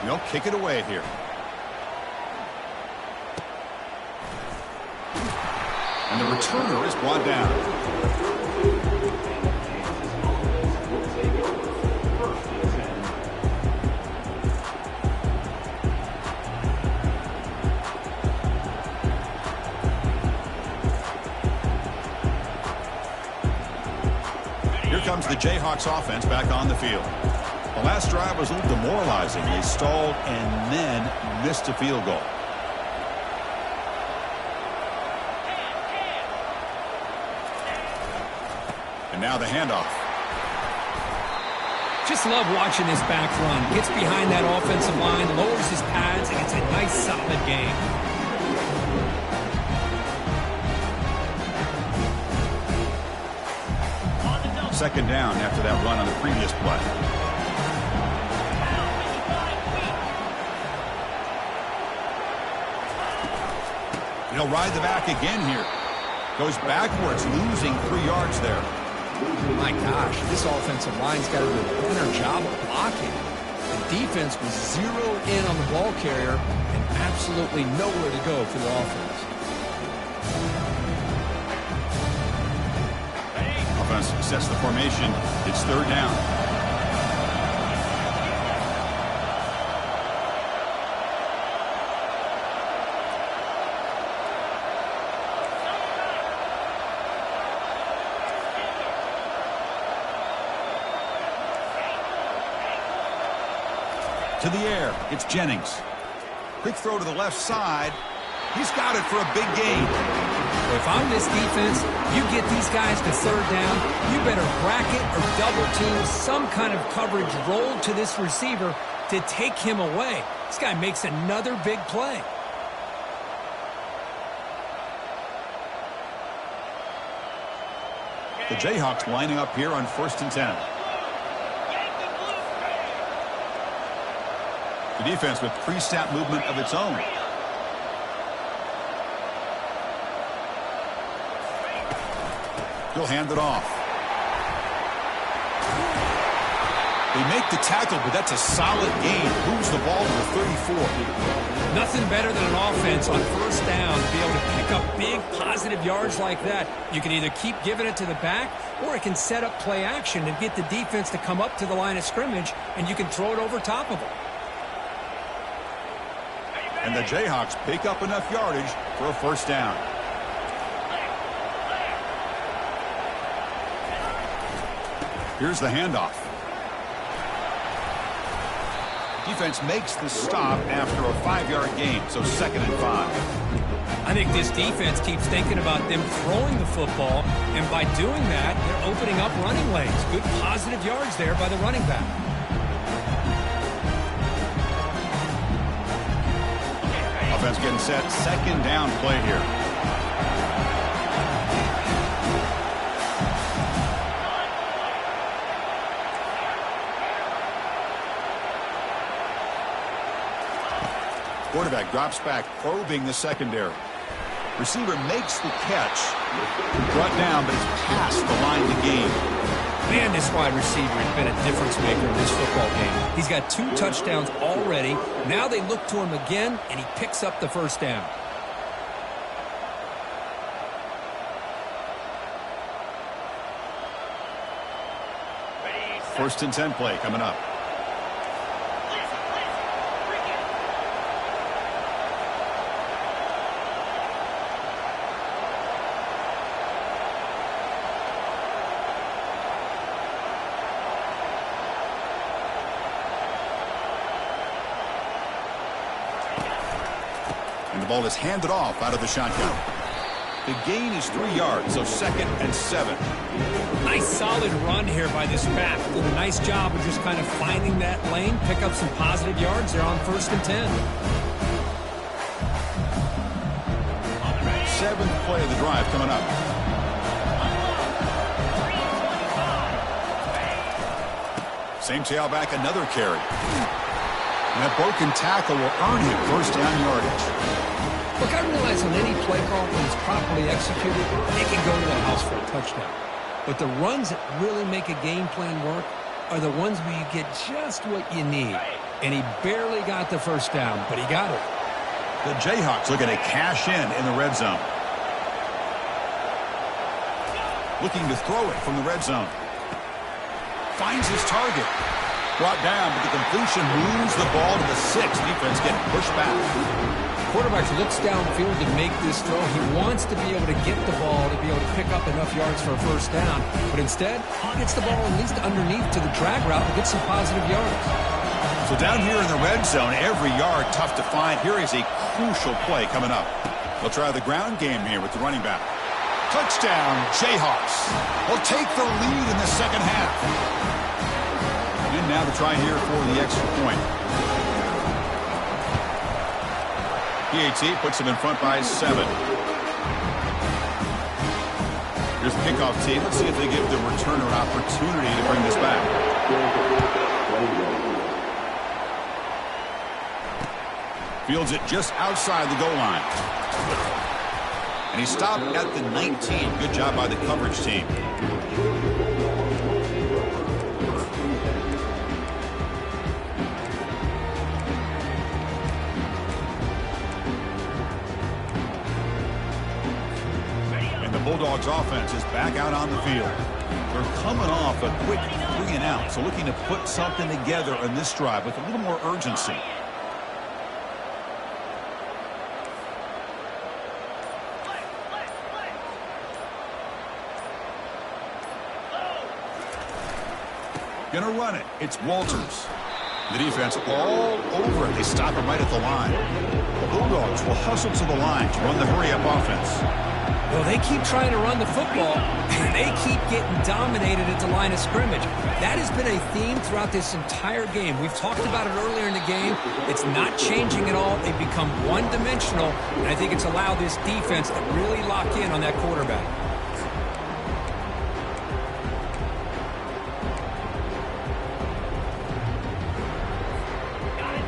They'll kick it away here. And the returner is brought down. Here comes the Jayhawks offense back on the field. The last drive was a little demoralizing. They stalled and then missed a field goal. And now the handoff. Just love watching this back run. Gets behind that offensive line, lowers his pads, and it's a nice, solid game. Second down after that run on the previous play. He'll ride the back again here. Goes backwards, losing 3 yards there. My gosh, this offensive line's got to do a better job of blocking. The defense was zeroed in on the ball carrier and absolutely nowhere to go for the offense. Offense sets the formation. It's 3rd down. To the air, it's Jennings. Quick throw to the left side. He's got it for a big gain. If I'm this defense, you get these guys to 3rd down, you better bracket or double team some kind of coverage roll to this receiver to take him away. This guy makes another big play. The Jayhawks lining up here on 1st and 10. The defense with pre-snap movement of its own. He'll hand it off. They make the tackle, but that's a solid gain. Moves the ball to the 34. Nothing better than an offense on 1st down to be able to pick up big positive yards like that. You can either keep giving it to the back, or it can set up play action and get the defense to come up to the line of scrimmage, and you can throw it over top of them. And the Jayhawks pick up enough yardage for a 1st down. Here's the handoff. Defense makes the stop after a 5-yard gain, so 2nd and 5. I think this defense keeps thinking about them throwing the football, and by doing that, they're opening up running lanes. Good positive yards there by the running back. Offense getting set. 2nd down play here. Quarterback drops back, probing the secondary. Receiver makes the catch. Brought down, but it's past the line to gain. Man, this wide receiver has been a difference maker in this football game. He's got 2 touchdowns already. Now they look to him again, and he picks up the 1st down. First and 10 play coming up. And the ball is handed off out of the shotgun. The gain is 3 yards, so 2nd and 7. Nice solid run here by this back. Did a nice job of just kind of finding that lane, pick up some positive yards there on 1st and 10. 7th play of the drive coming up. Same tailback, another carry. And that broken tackle will earn him 1st down yardage. Look, I realize on any play call, when it's properly executed, it can go to the house for a touchdown. But the runs that really make a game plan work are the ones where you get just what you need. And he barely got the 1st down, but he got it. The Jayhawks looking to cash in the red zone. Looking to throw it from the red zone. Finds his target. Brought down, but the completion moves the ball to the 6. Defense getting pushed back. Quarterback looks downfield to make this throw. He wants to be able to get the ball to be able to pick up enough yards for a 1st down. But instead, he gets the ball at least underneath to the drag route to get some positive yards. So down here in the red zone, every yard tough to find. Here is a crucial play coming up. They'll try the ground game here with the running back. Touchdown, Jayhawks. Will take the lead in the 2nd half. And now the try here for the extra point. PAT puts them in front by 7. Here's the kickoff team. Let's see if they give the returner an opportunity to bring this back. Fields it just outside the goal line. And he stopped at the 19. Good job by the coverage team. And the Bulldogs offense is back out on the field. They're coming off a quick 3-and-out, so looking to put something together on this drive with a little more urgency. Gonna run it. It's Walters. The defense all over it. They stop it right at the line. The Bulldogs will hustle to the line to run the hurry-up offense. Well, they keep trying to run the football, and they keep getting dominated at the line of scrimmage. That has been a theme throughout this entire game. We've talked about it earlier in the game. It's not changing at all. They've become one-dimensional, and I think it's allowed this defense to really lock in on that quarterback.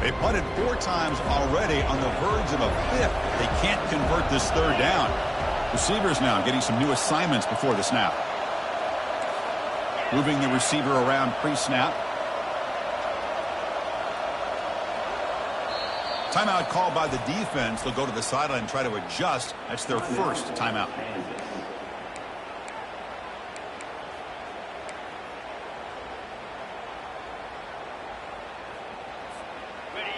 They punted 4 times already, on the verge of a 5th. They can't convert this 3rd down. Receivers now getting some new assignments before the snap. Moving the receiver around pre-snap. Timeout called by the defense. They'll go to the sideline and try to adjust. That's their first timeout.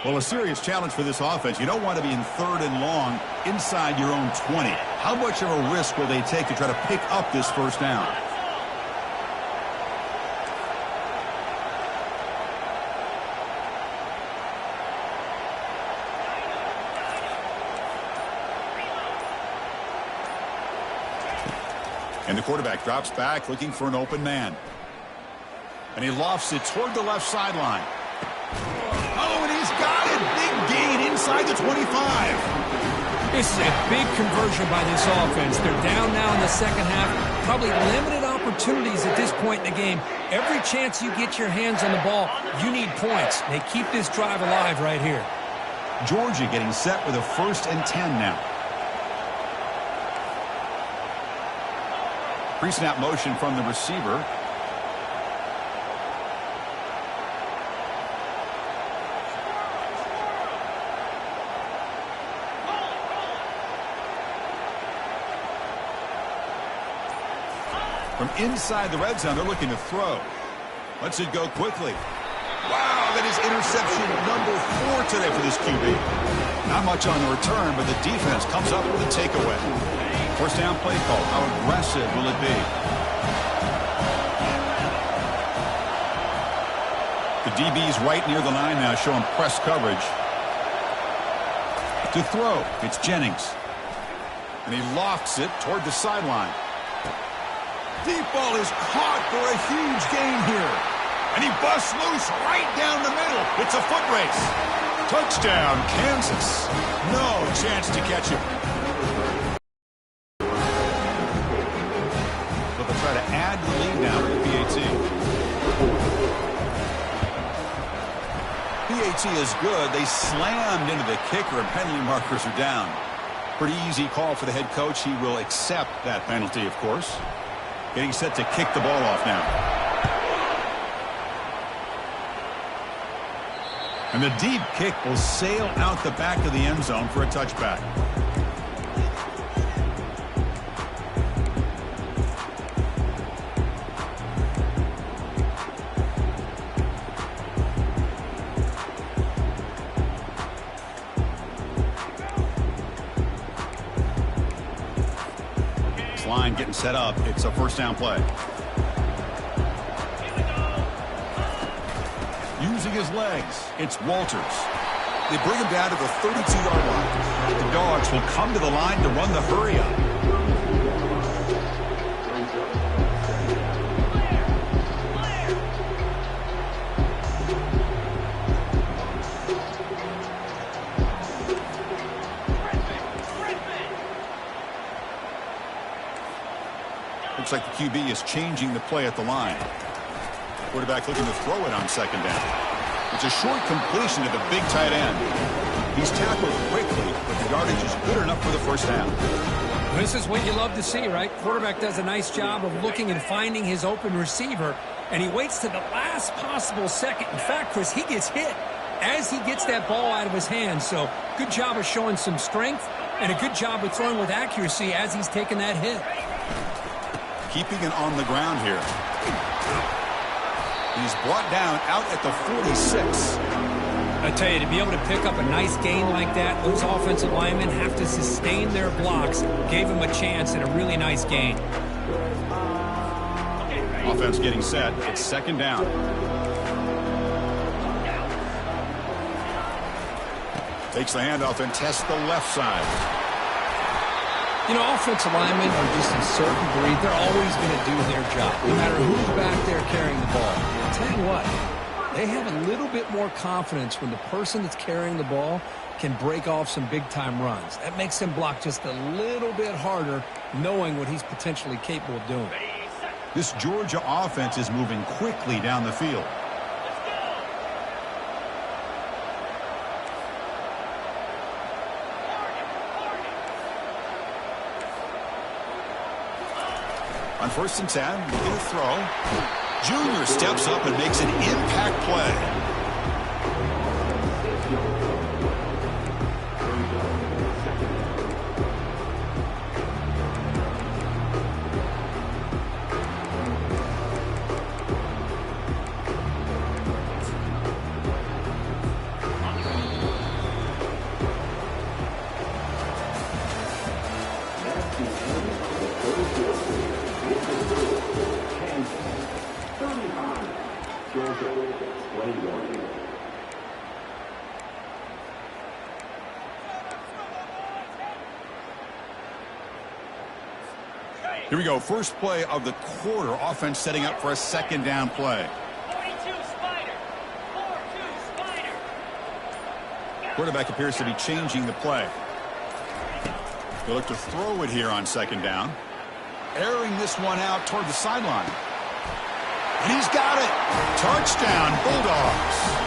Well, a serious challenge for this offense. You don't want to be in 3rd and long inside your own 20. How much of a risk will they take to try to pick up this 1st down? And the quarterback drops back looking for an open man. And he lofts it toward the left sideline. Oh, and he's got it. Big gain inside the 25. This is a big conversion by this offense. They're down now in the second half. Probably limited opportunities at this point in the game. Every chance you get your hands on the ball, you need points. They keep this drive alive right here. Georgia getting set with a 1st and 10 now. Pre-snap motion from the receiver. From inside the red zone, they're looking to throw. Lets it go quickly. Wow, that is interception number 4 today for this QB. Not much on the return, but the defense comes up with a takeaway. 1st down play call. How aggressive will it be? The DB's right near the line now, showing press coverage. To throw, it's Jennings. And he lofts it toward the sideline. Deep ball is caught for a huge gain here. And he busts loose right down the middle. It's a foot race. Touchdown, Kansas. No chance to catch him. But they'll try to add the lead now with the PAT. PAT is good. They slammed into the kicker, and penalty markers are down. Pretty easy call for the head coach. He will accept that penalty, of course. Getting set to kick the ball off now. And the deep kick will sail out the back of the end zone for a touchback. Line getting set up. It's a 1st down play. Using his legs, it's Walters. They bring him down to the 32-yard line. The Dogs will come to the line to run the hurry-up. Looks like the QB is changing the play at the line. Quarterback looking to throw it on 2nd down. It's a short completion to the big tight end. He's tackled quickly, but the yardage is good enough for the 1st down. This is what you love to see, right? Quarterback does a nice job of looking and finding his open receiver, and he waits to the last possible second. In fact, Chris, he gets hit as he gets that ball out of his hands. So good job of showing some strength and a good job of throwing with accuracy as he's taking that hit. Keeping it on the ground here. He's brought down out at the 46. I tell you, to be able to pick up a nice gain like that, those offensive linemen have to sustain their blocks. Gave him a chance at a really nice gain. Offense getting set. It's second down. Takes the handoff and tests the left side. You know, offensive linemen are just a certain breed. They're always going to do their job, no matter who's back there carrying the ball. I'll tell you what, they have a little bit more confidence when the person that's carrying the ball can break off some big-time runs. That makes him block just a little bit harder, knowing what he's potentially capable of doing. This Georgia offense is moving quickly down the field. On 1st and 10, looking to throw. Junior steps up and makes an impact play. Here we go. First play of the quarter. Offense setting up for a second down play. 42 Spider. 4-2 Spider. Quarterback appears to be changing the play. He'll look to throw it here on second down. Airing this one out toward the sideline. And he's got it. Touchdown, Bulldogs.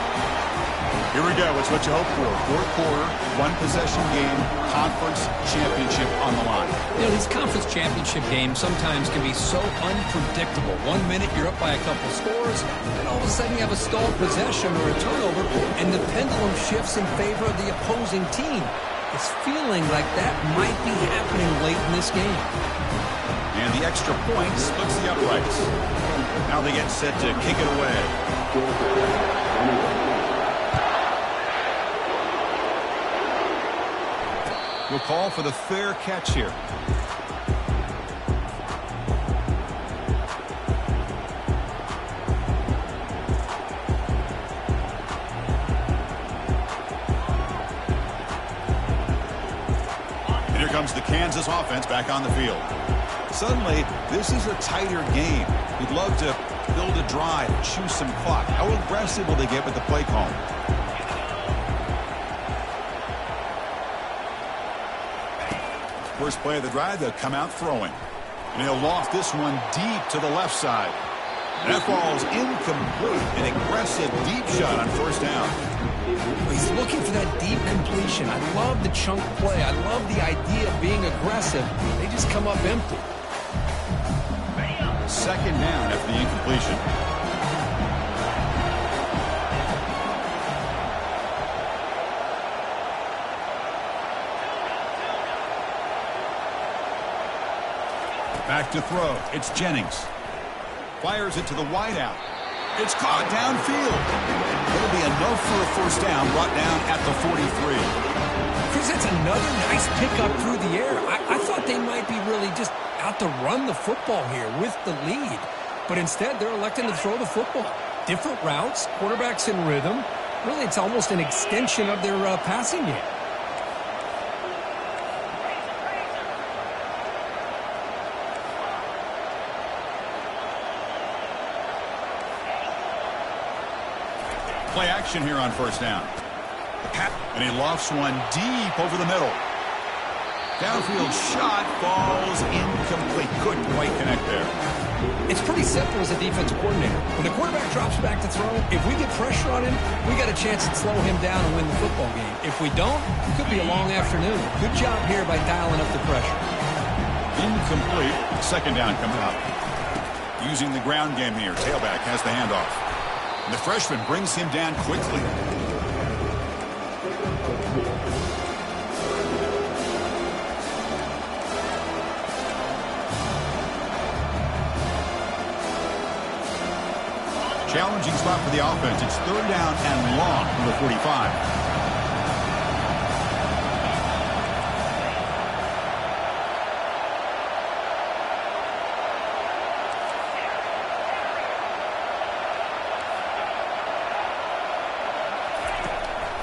Here we go. It's what you hope for. Fourth quarter, one-possession game, conference championship on the line. You know, these conference championship games sometimes can be so unpredictable. 1 minute you're up by a couple scores, and all of a sudden you have a stalled possession or a turnover, and the pendulum shifts in favor of the opposing team. It's feeling like that might be happening late in this game. And the extra point splits the uprights. Now they get set to kick it away. We'll call for the fair catch here. And here comes the Kansas offense back on the field. Suddenly, this is a tighter game. We'd love to build a drive, choose some clock. How aggressive will they get with the play call? First play of the drive, they'll come out throwing. And he'll loft this one deep to the left side. That ball's incomplete. An aggressive deep shot on first down. He's looking for that deep completion. I love the chunk play. I love the idea of being aggressive. They just come up empty. Second down after the incompletion. Back to throw. It's Jennings. Fires it to the wideout. It's caught downfield. It'll be enough for a first down, brought down at the 43. Chris, that's another nice pickup through the air. I thought they might be really just out to run the football here with the lead. But instead, they're electing to throw the football. Different routes, quarterbacks in rhythm. Really, it's almost an extension of their passing game. Play action here on first down. And he lofts one deep over the middle. Downfield shot falls incomplete. Couldn't quite connect there. It's pretty simple as a defense coordinator. When the quarterback drops back to throw, if we get pressure on him, we got a chance to slow him down and win the football game. If we don't, it could be a long afternoon. Good job here by dialing up the pressure. Incomplete. Second down coming up. Using the ground game here. Tailback has the handoff. And the freshman brings him down quickly. Challenging spot for the offense. It's third down and long from the 45.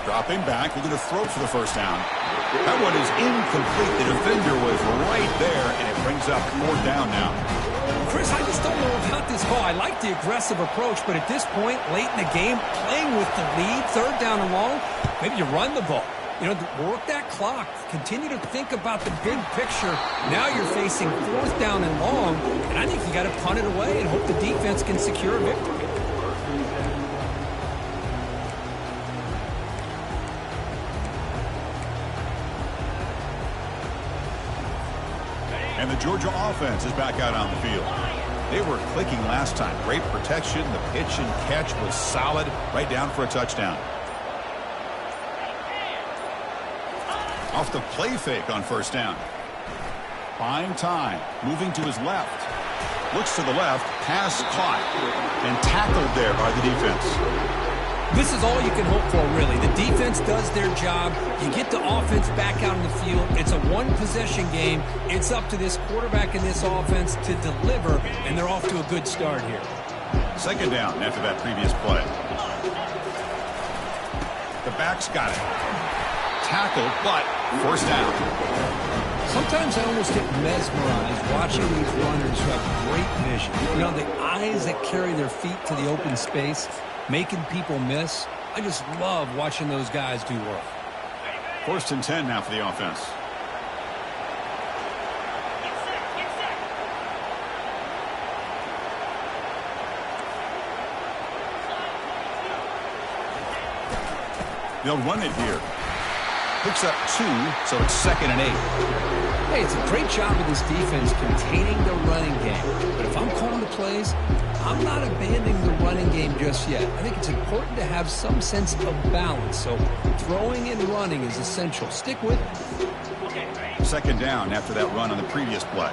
Dropping back, looking to throw for the first down. That one is incomplete. The defender was right there, and it brings up fourth down now. Chris, I just don't know about this call. I like the aggressive approach, but at this point, late in the game, playing with the lead, third down and long, maybe you run the ball. You know, work that clock. Continue to think about the big picture. Now you're facing fourth down and long, and I think you got to punt it away and hope the defense can secure a victory. And the Georgia offense is back out on the field. They were clicking last time. Great protection. The pitch and catch was solid. Right down for a touchdown. Off the play fake on first down. Buying time. Moving to his left. Looks to the left. Pass caught. And tackled there by the defense. This is all you can hope for, really. The defense does their job. You get the offense back out on the field. It's a one-possession game. It's up to this quarterback and this offense to deliver, and they're off to a good start here. Second down after that previous play. The back's got it. Tackled, but first down. Sometimes I almost get mesmerized watching these runners who have great vision. You know, the eyes that carry their feet to the open space, making people miss. I just love watching those guys do work. First and 10 now for the offense. They'll run it here. Picks up 2, so it's second and 8. Hey, it's a great job of this defense containing the running game. But if I'm calling the plays, I'm not abandoning the running game just yet. I think it's important to have some sense of balance. So throwing and running is essential. Stick with it. Second down after that run on the previous play.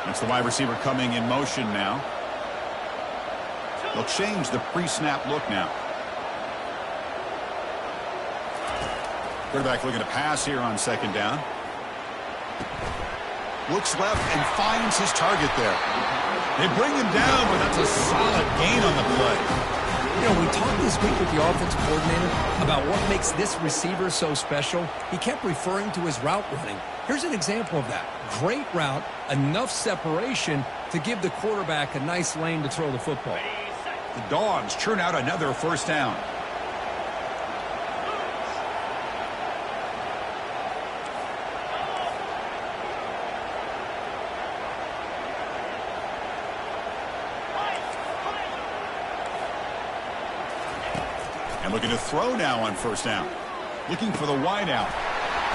It's the wide receiver coming in motion now. They'll change the pre-snap look now. Quarterback looking to pass here on second down. Looks left and finds his target there. They bring him down, but that's a solid gain on the play. You know, we talked this week with the offensive coordinator about what makes this receiver so special. He kept referring to his route running. Here's an example of that. Great route, enough separation to give the quarterback a nice lane to throw the football. The Dogs churn out another first down. And looking to throw now on first down. Looking for the wide out.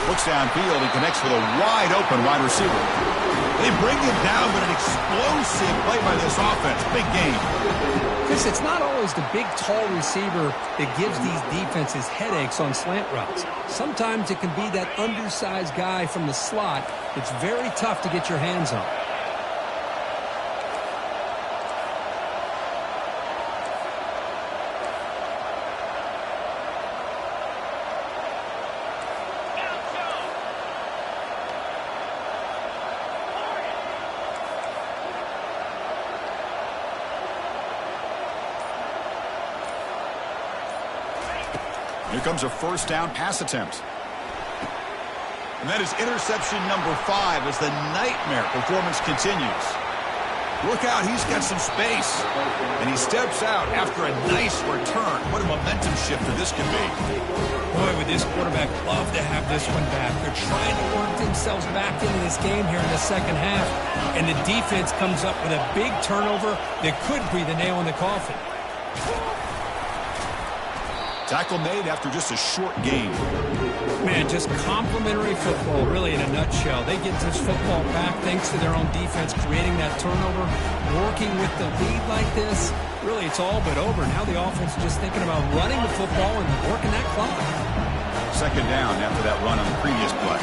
Looks downfield and connects with a wide open wide receiver. They bring him down, but an explosive play by this offense. Big gain. Chris, it's not always the big, tall receiver that gives these defenses headaches on slant routes. Sometimes it can be that undersized guy from the slot. It's very tough to get your hands on. Here comes a first down pass attempt. And that is interception number 5 as the nightmare performance continues. Look out, he's got some space. And he steps out after a nice return. What a momentum shifter this can be. Boy, would this quarterback love to have this one back. They're trying to work themselves back into this game here in the second half. And the defense comes up with a big turnover that could be the nail in the coffin. Tackle made after just a short gain. Man, just complimentary football, really, in a nutshell. They get this football back thanks to their own defense, creating that turnover, working with the lead like this. Really, it's all but over. Now the offense is just thinking about running the football and working that clock. Second down after that run on the previous play.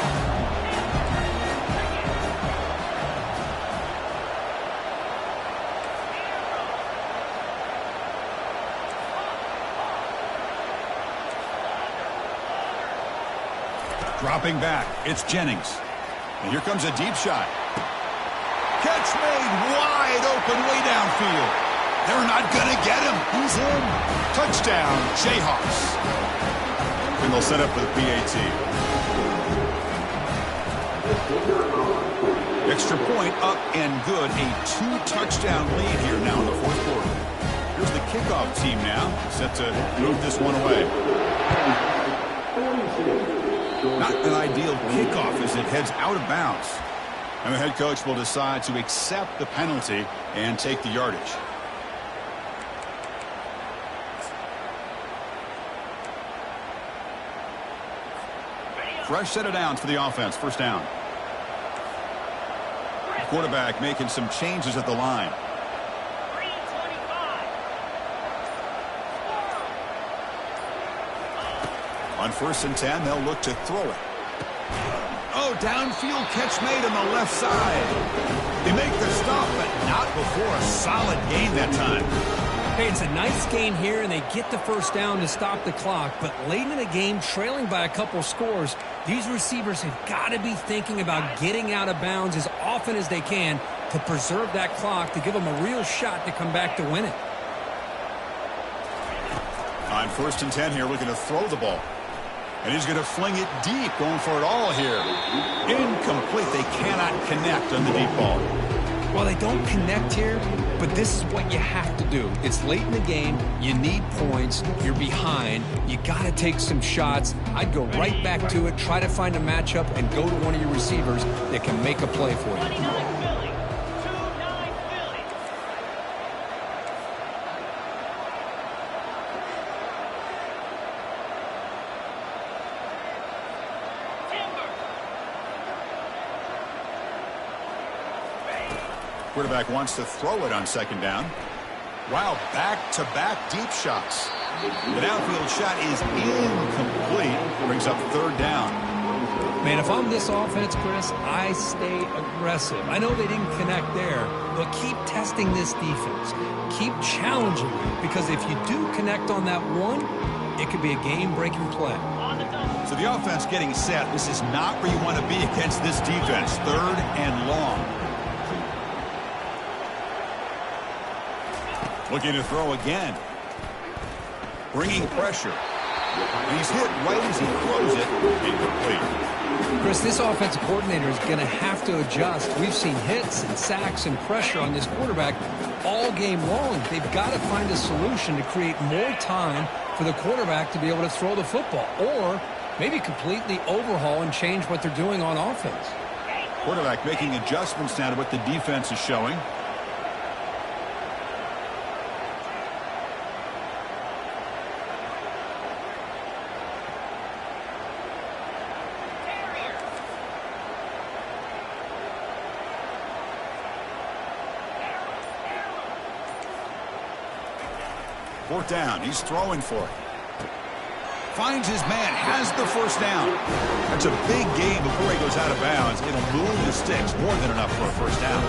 Dropping back, it's Jennings. And here comes a deep shot. Catch made wide open way downfield. They're not going to get him. He's in. Touchdown, Jayhawks. And they'll set up for the PAT. Extra point up and good. A 2-touchdown lead here now in the fourth quarter. Here's the kickoff team now, set to move this one away. Not an ideal kickoff as it heads out of bounds. And the head coach will decide to accept the penalty and take the yardage. Fresh set of downs for the offense. First down. Quarterback making some changes at the line. On 1st and 10, they'll look to throw it. Oh, downfield catch made on the left side. They make the stop, but not before a solid gain that time. Hey, it's a nice gain here, and they get the first down to stop the clock. But late in the game, trailing by a couple scores, these receivers have got to be thinking about getting out of bounds as often as they can to preserve that clock, to give them a real shot to come back to win it. On 1st and 10 here, looking to throw the ball. And he's going to fling it deep, going for it all here. Incomplete. They cannot connect on the deep ball. Well, they don't connect here, but this is what you have to do. It's late in the game. You need points. You're behind. You got to take some shots. I'd go right back to it, try to find a matchup, and go to one of your receivers that can make a play for you. Quarterback wants to throw it on 2nd down. Wow, back-to-back deep shots. The downfield shot is incomplete. Brings up 3rd down. Man, if I'm this offense, Chris, I stay aggressive. I know they didn't connect there, but keep testing this defense. Keep challenging them, because if you do connect on that one, it could be a game-breaking play. So the offense getting set. This is not where you want to be against this defense. 3rd and long. Looking to throw again. Bringing pressure. And he's hit right as he throws it. Incomplete. Chris, this offensive coordinator is going to have to adjust. We've seen hits and sacks and pressure on this quarterback all game long. They've got to find a solution to create more time for the quarterback to be able to throw the football, or maybe completely overhaul and change what they're doing on offense. Quarterback making adjustments now to what the defense is showing. Fourth down. He's throwing for it. Finds his man. Has the first down. That's a big gain before he goes out of bounds. It'll move the sticks. More than enough for a first down.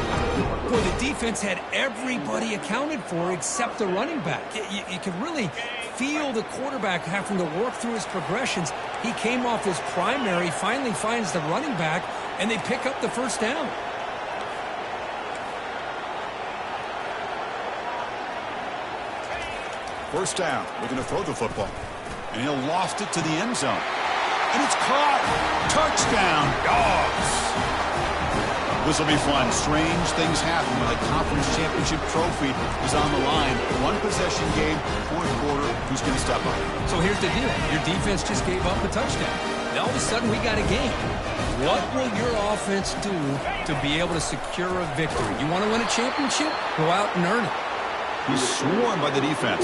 Boy, the defense had everybody accounted for except the running back. You can really feel the quarterback having to work through his progressions. He came off his primary, finally finds the running back, and they pick up the first down. First down, looking to throw the football. And he'll loft it to the end zone. And it's caught. Touchdown, Dogs. This will be fun. Strange things happen when the conference championship trophy is on the line. One possession game, fourth quarter. Who's going to step up? So here's the deal. Your defense just gave up a touchdown. Now all of a sudden we got a game. What will your offense do to be able to secure a victory? You want to win a championship? Go out and earn it. He's swarmed by the defense.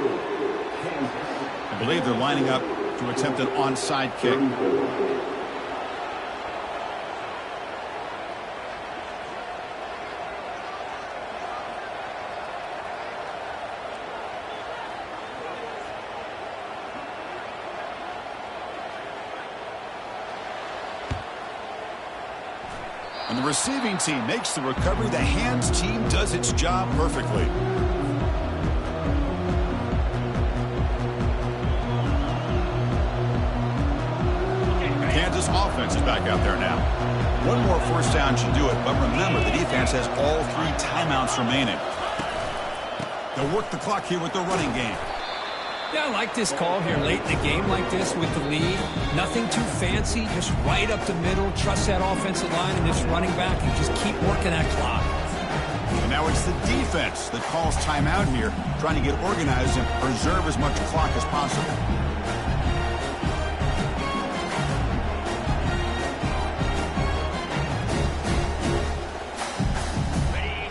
I believe they're lining up to attempt an onside kick. And the receiving team makes the recovery. The hands team does its job perfectly. Kansas offense is back out there now. One more first down should do it, but remember, the defense has all 3 timeouts remaining. They'll work the clock here with their running game. Yeah, I like this call here late in the game like this with the lead. Nothing too fancy, just right up the middle. Trust that offensive line and this running back and just keep working that clock. And now it's the defense that calls timeout here, trying to get organized and preserve as much clock as possible.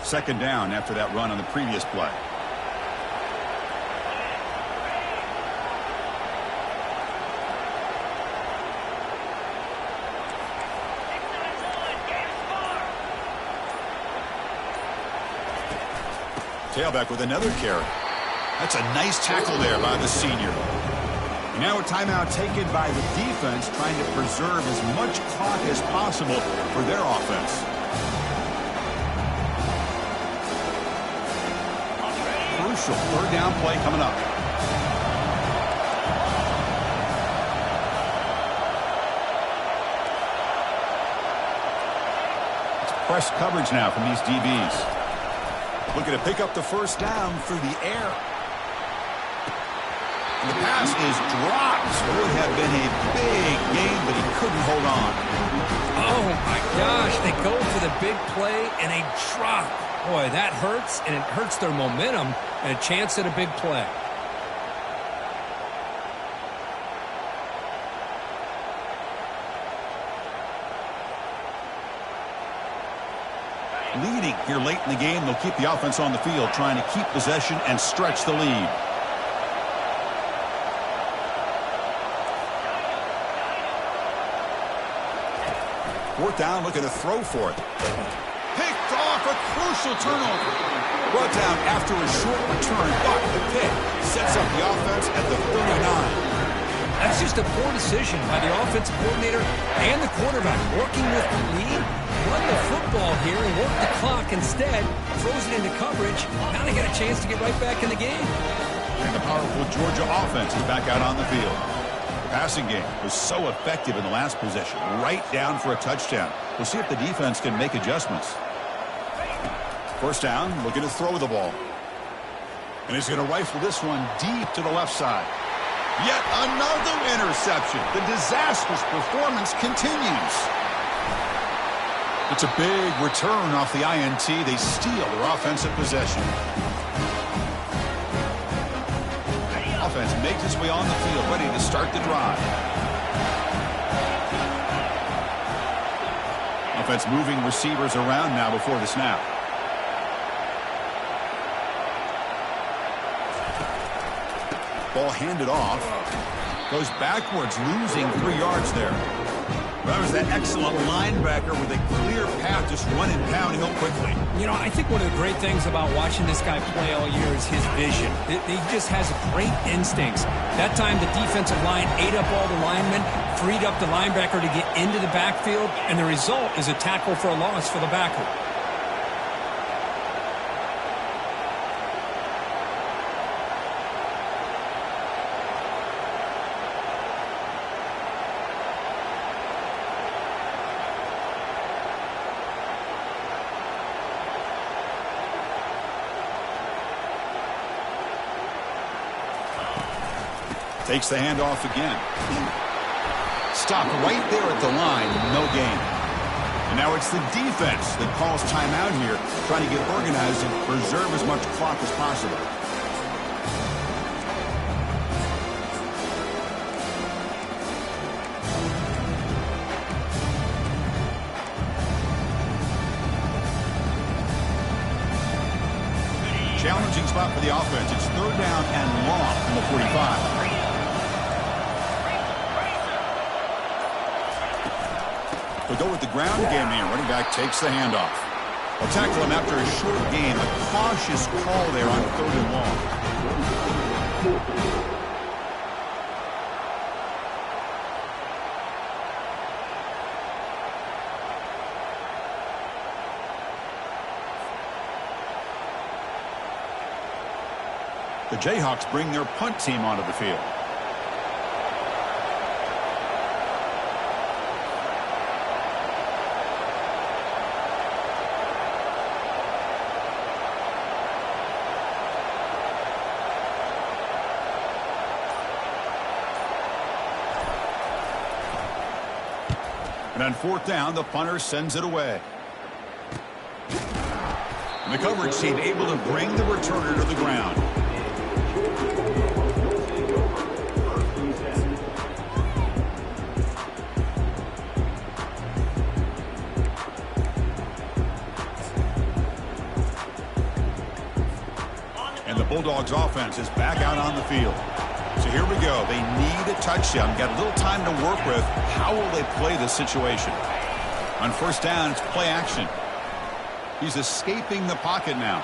Second down after that run on the previous play. Tailback with another carry. That's a nice tackle there by the senior. And now a timeout taken by the defense, trying to preserve as much clock as possible for their offense. Crucial third down play coming up. It's press coverage now from these DBs. Looking to pick up the first down through the air. And the pass is dropped. It would have been a big gain, but he couldn't hold on. Oh, my gosh. They go for the big play, and they drop. Boy, that hurts, and it hurts their momentum and a chance at a big play. Leading here late in the game, they'll keep the offense on the field, trying to keep possession and stretch the lead. Fourth down, looking to throw for it. Picked off, a crucial turnover. Brought down after a short return, but the pick sets up the offense at the 39. That's just a poor decision by the offensive coordinator and the quarterback. Working with the lead, run the football here and work the clock instead. Throws it into coverage. Now they get a chance to get right back in the game. And the powerful Georgia offense is back out on the field. The passing game was so effective in the last possession, right down for a touchdown. We'll see if the defense can make adjustments. First down, looking to throw the ball. And he's going to rifle this one deep to the left side. Yet another interception. The disastrous performance continues. It's a big return off the INT. They steal their offensive possession. Offense makes its way on the field, ready to start the drive. Offense moving receivers around now before the snap. Ball handed off. Goes backwards, losing 3 yards there. That was that excellent linebacker with a clear path, just running, pounding up quickly. You know, I think one of the great things about watching this guy play all year is his vision. He just has great instincts. That time, the defensive line ate up all the linemen, freed up the linebacker to get into the backfield, and the result is a tackle for a loss for the backer. Takes the handoff again. Stopped right there at the line. No gain. And now it's the defense that calls timeout here, trying to get organized and preserve as much clock as possible. Challenging spot for the offense. It's third down and long from the 45. We go with the ground game here. Running back takes the handoff. We'll tackle him after a short gain. A cautious call there on third and long. The Jayhawks bring their punt team onto the field. And on fourth down, the punter sends it away. And the coverage team able to bring the returner to the ground. And the Bulldogs offense is back out on the field. So here we go. They need a touchdown. Got a little time to work with. How will they play this situation? On first down, it's play action. He's escaping the pocket now.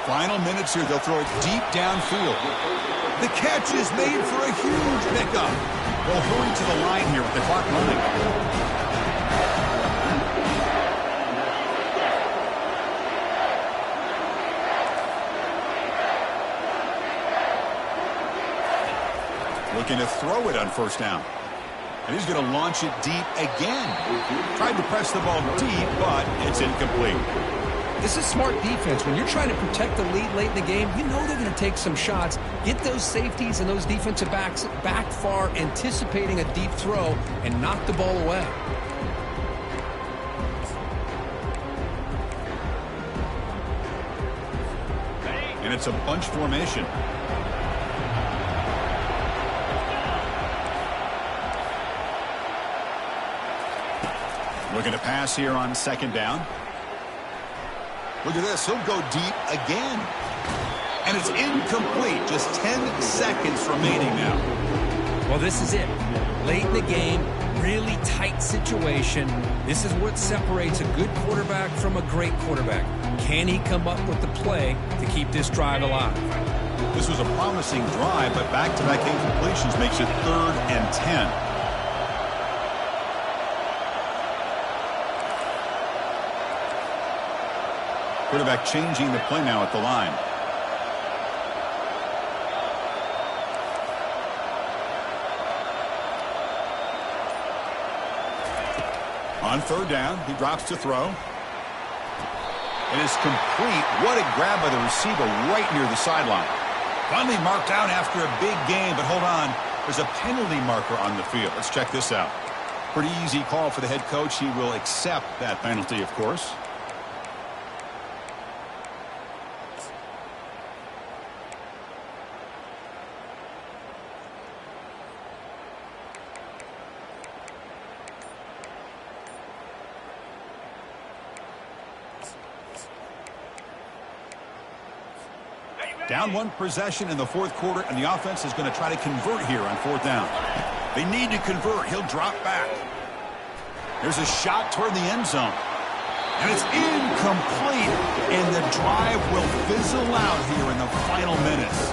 Final minutes here. They'll throw it deep downfield. The catch is made for a huge pickup. They'll hurry to the line here with the clock running. Looking to throw it on first down. And he's going to launch it deep again. Tried to press the ball deep, but it's incomplete. This is smart defense. When you're trying to protect the lead late in the game, you know they're going to take some shots. Get those safeties and those defensive backs back far, anticipating a deep throw, and knock the ball away. And it's a bunch formation. Looking to pass here on second down. Look at this. He'll go deep again. And it's incomplete. Just 10 seconds remaining now. Well, this is it. Late in the game, really tight situation. This is what separates a good quarterback from a great quarterback. Can he come up with the play to keep this drive alive? This was a promising drive, but back-to-back incompletions makes it 3rd and 10. Quarterback changing the play now at the line. On third down, he drops to throw. It is complete. What a grab by the receiver right near the sideline. Finally marked out after a big game, but hold on. There's a penalty marker on the field. Let's check this out. Pretty easy call for the head coach. He will accept that penalty, of course. Down one possession in the fourth quarter, and the offense is going to try to convert here on fourth down. They need to convert. He'll drop back. There's a shot toward the end zone. And it's incomplete, and the drive will fizzle out here in the final minutes.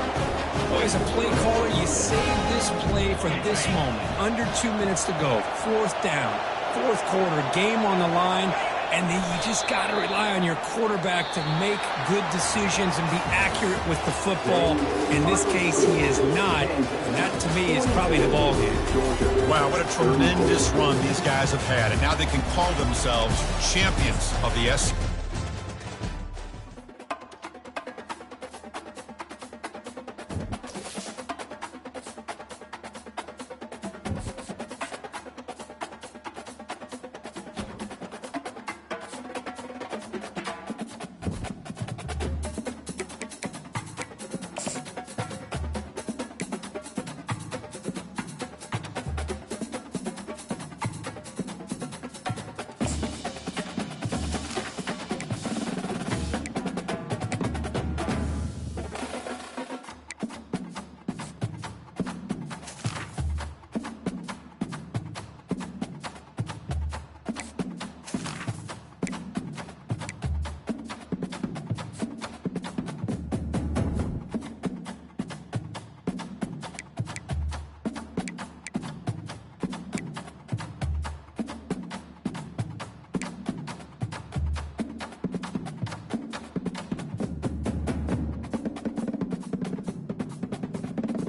Boy, as a play caller, you save this play for this moment. Under 2 minutes to go. Fourth down. Fourth quarter. Game on the line. And then you just got to rely on your quarterback to make good decisions and be accurate with the football. In this case, he is not. And that, to me, is probably the ball game. Wow, what a tremendous run these guys have had. And now they can call themselves champions of the SEC.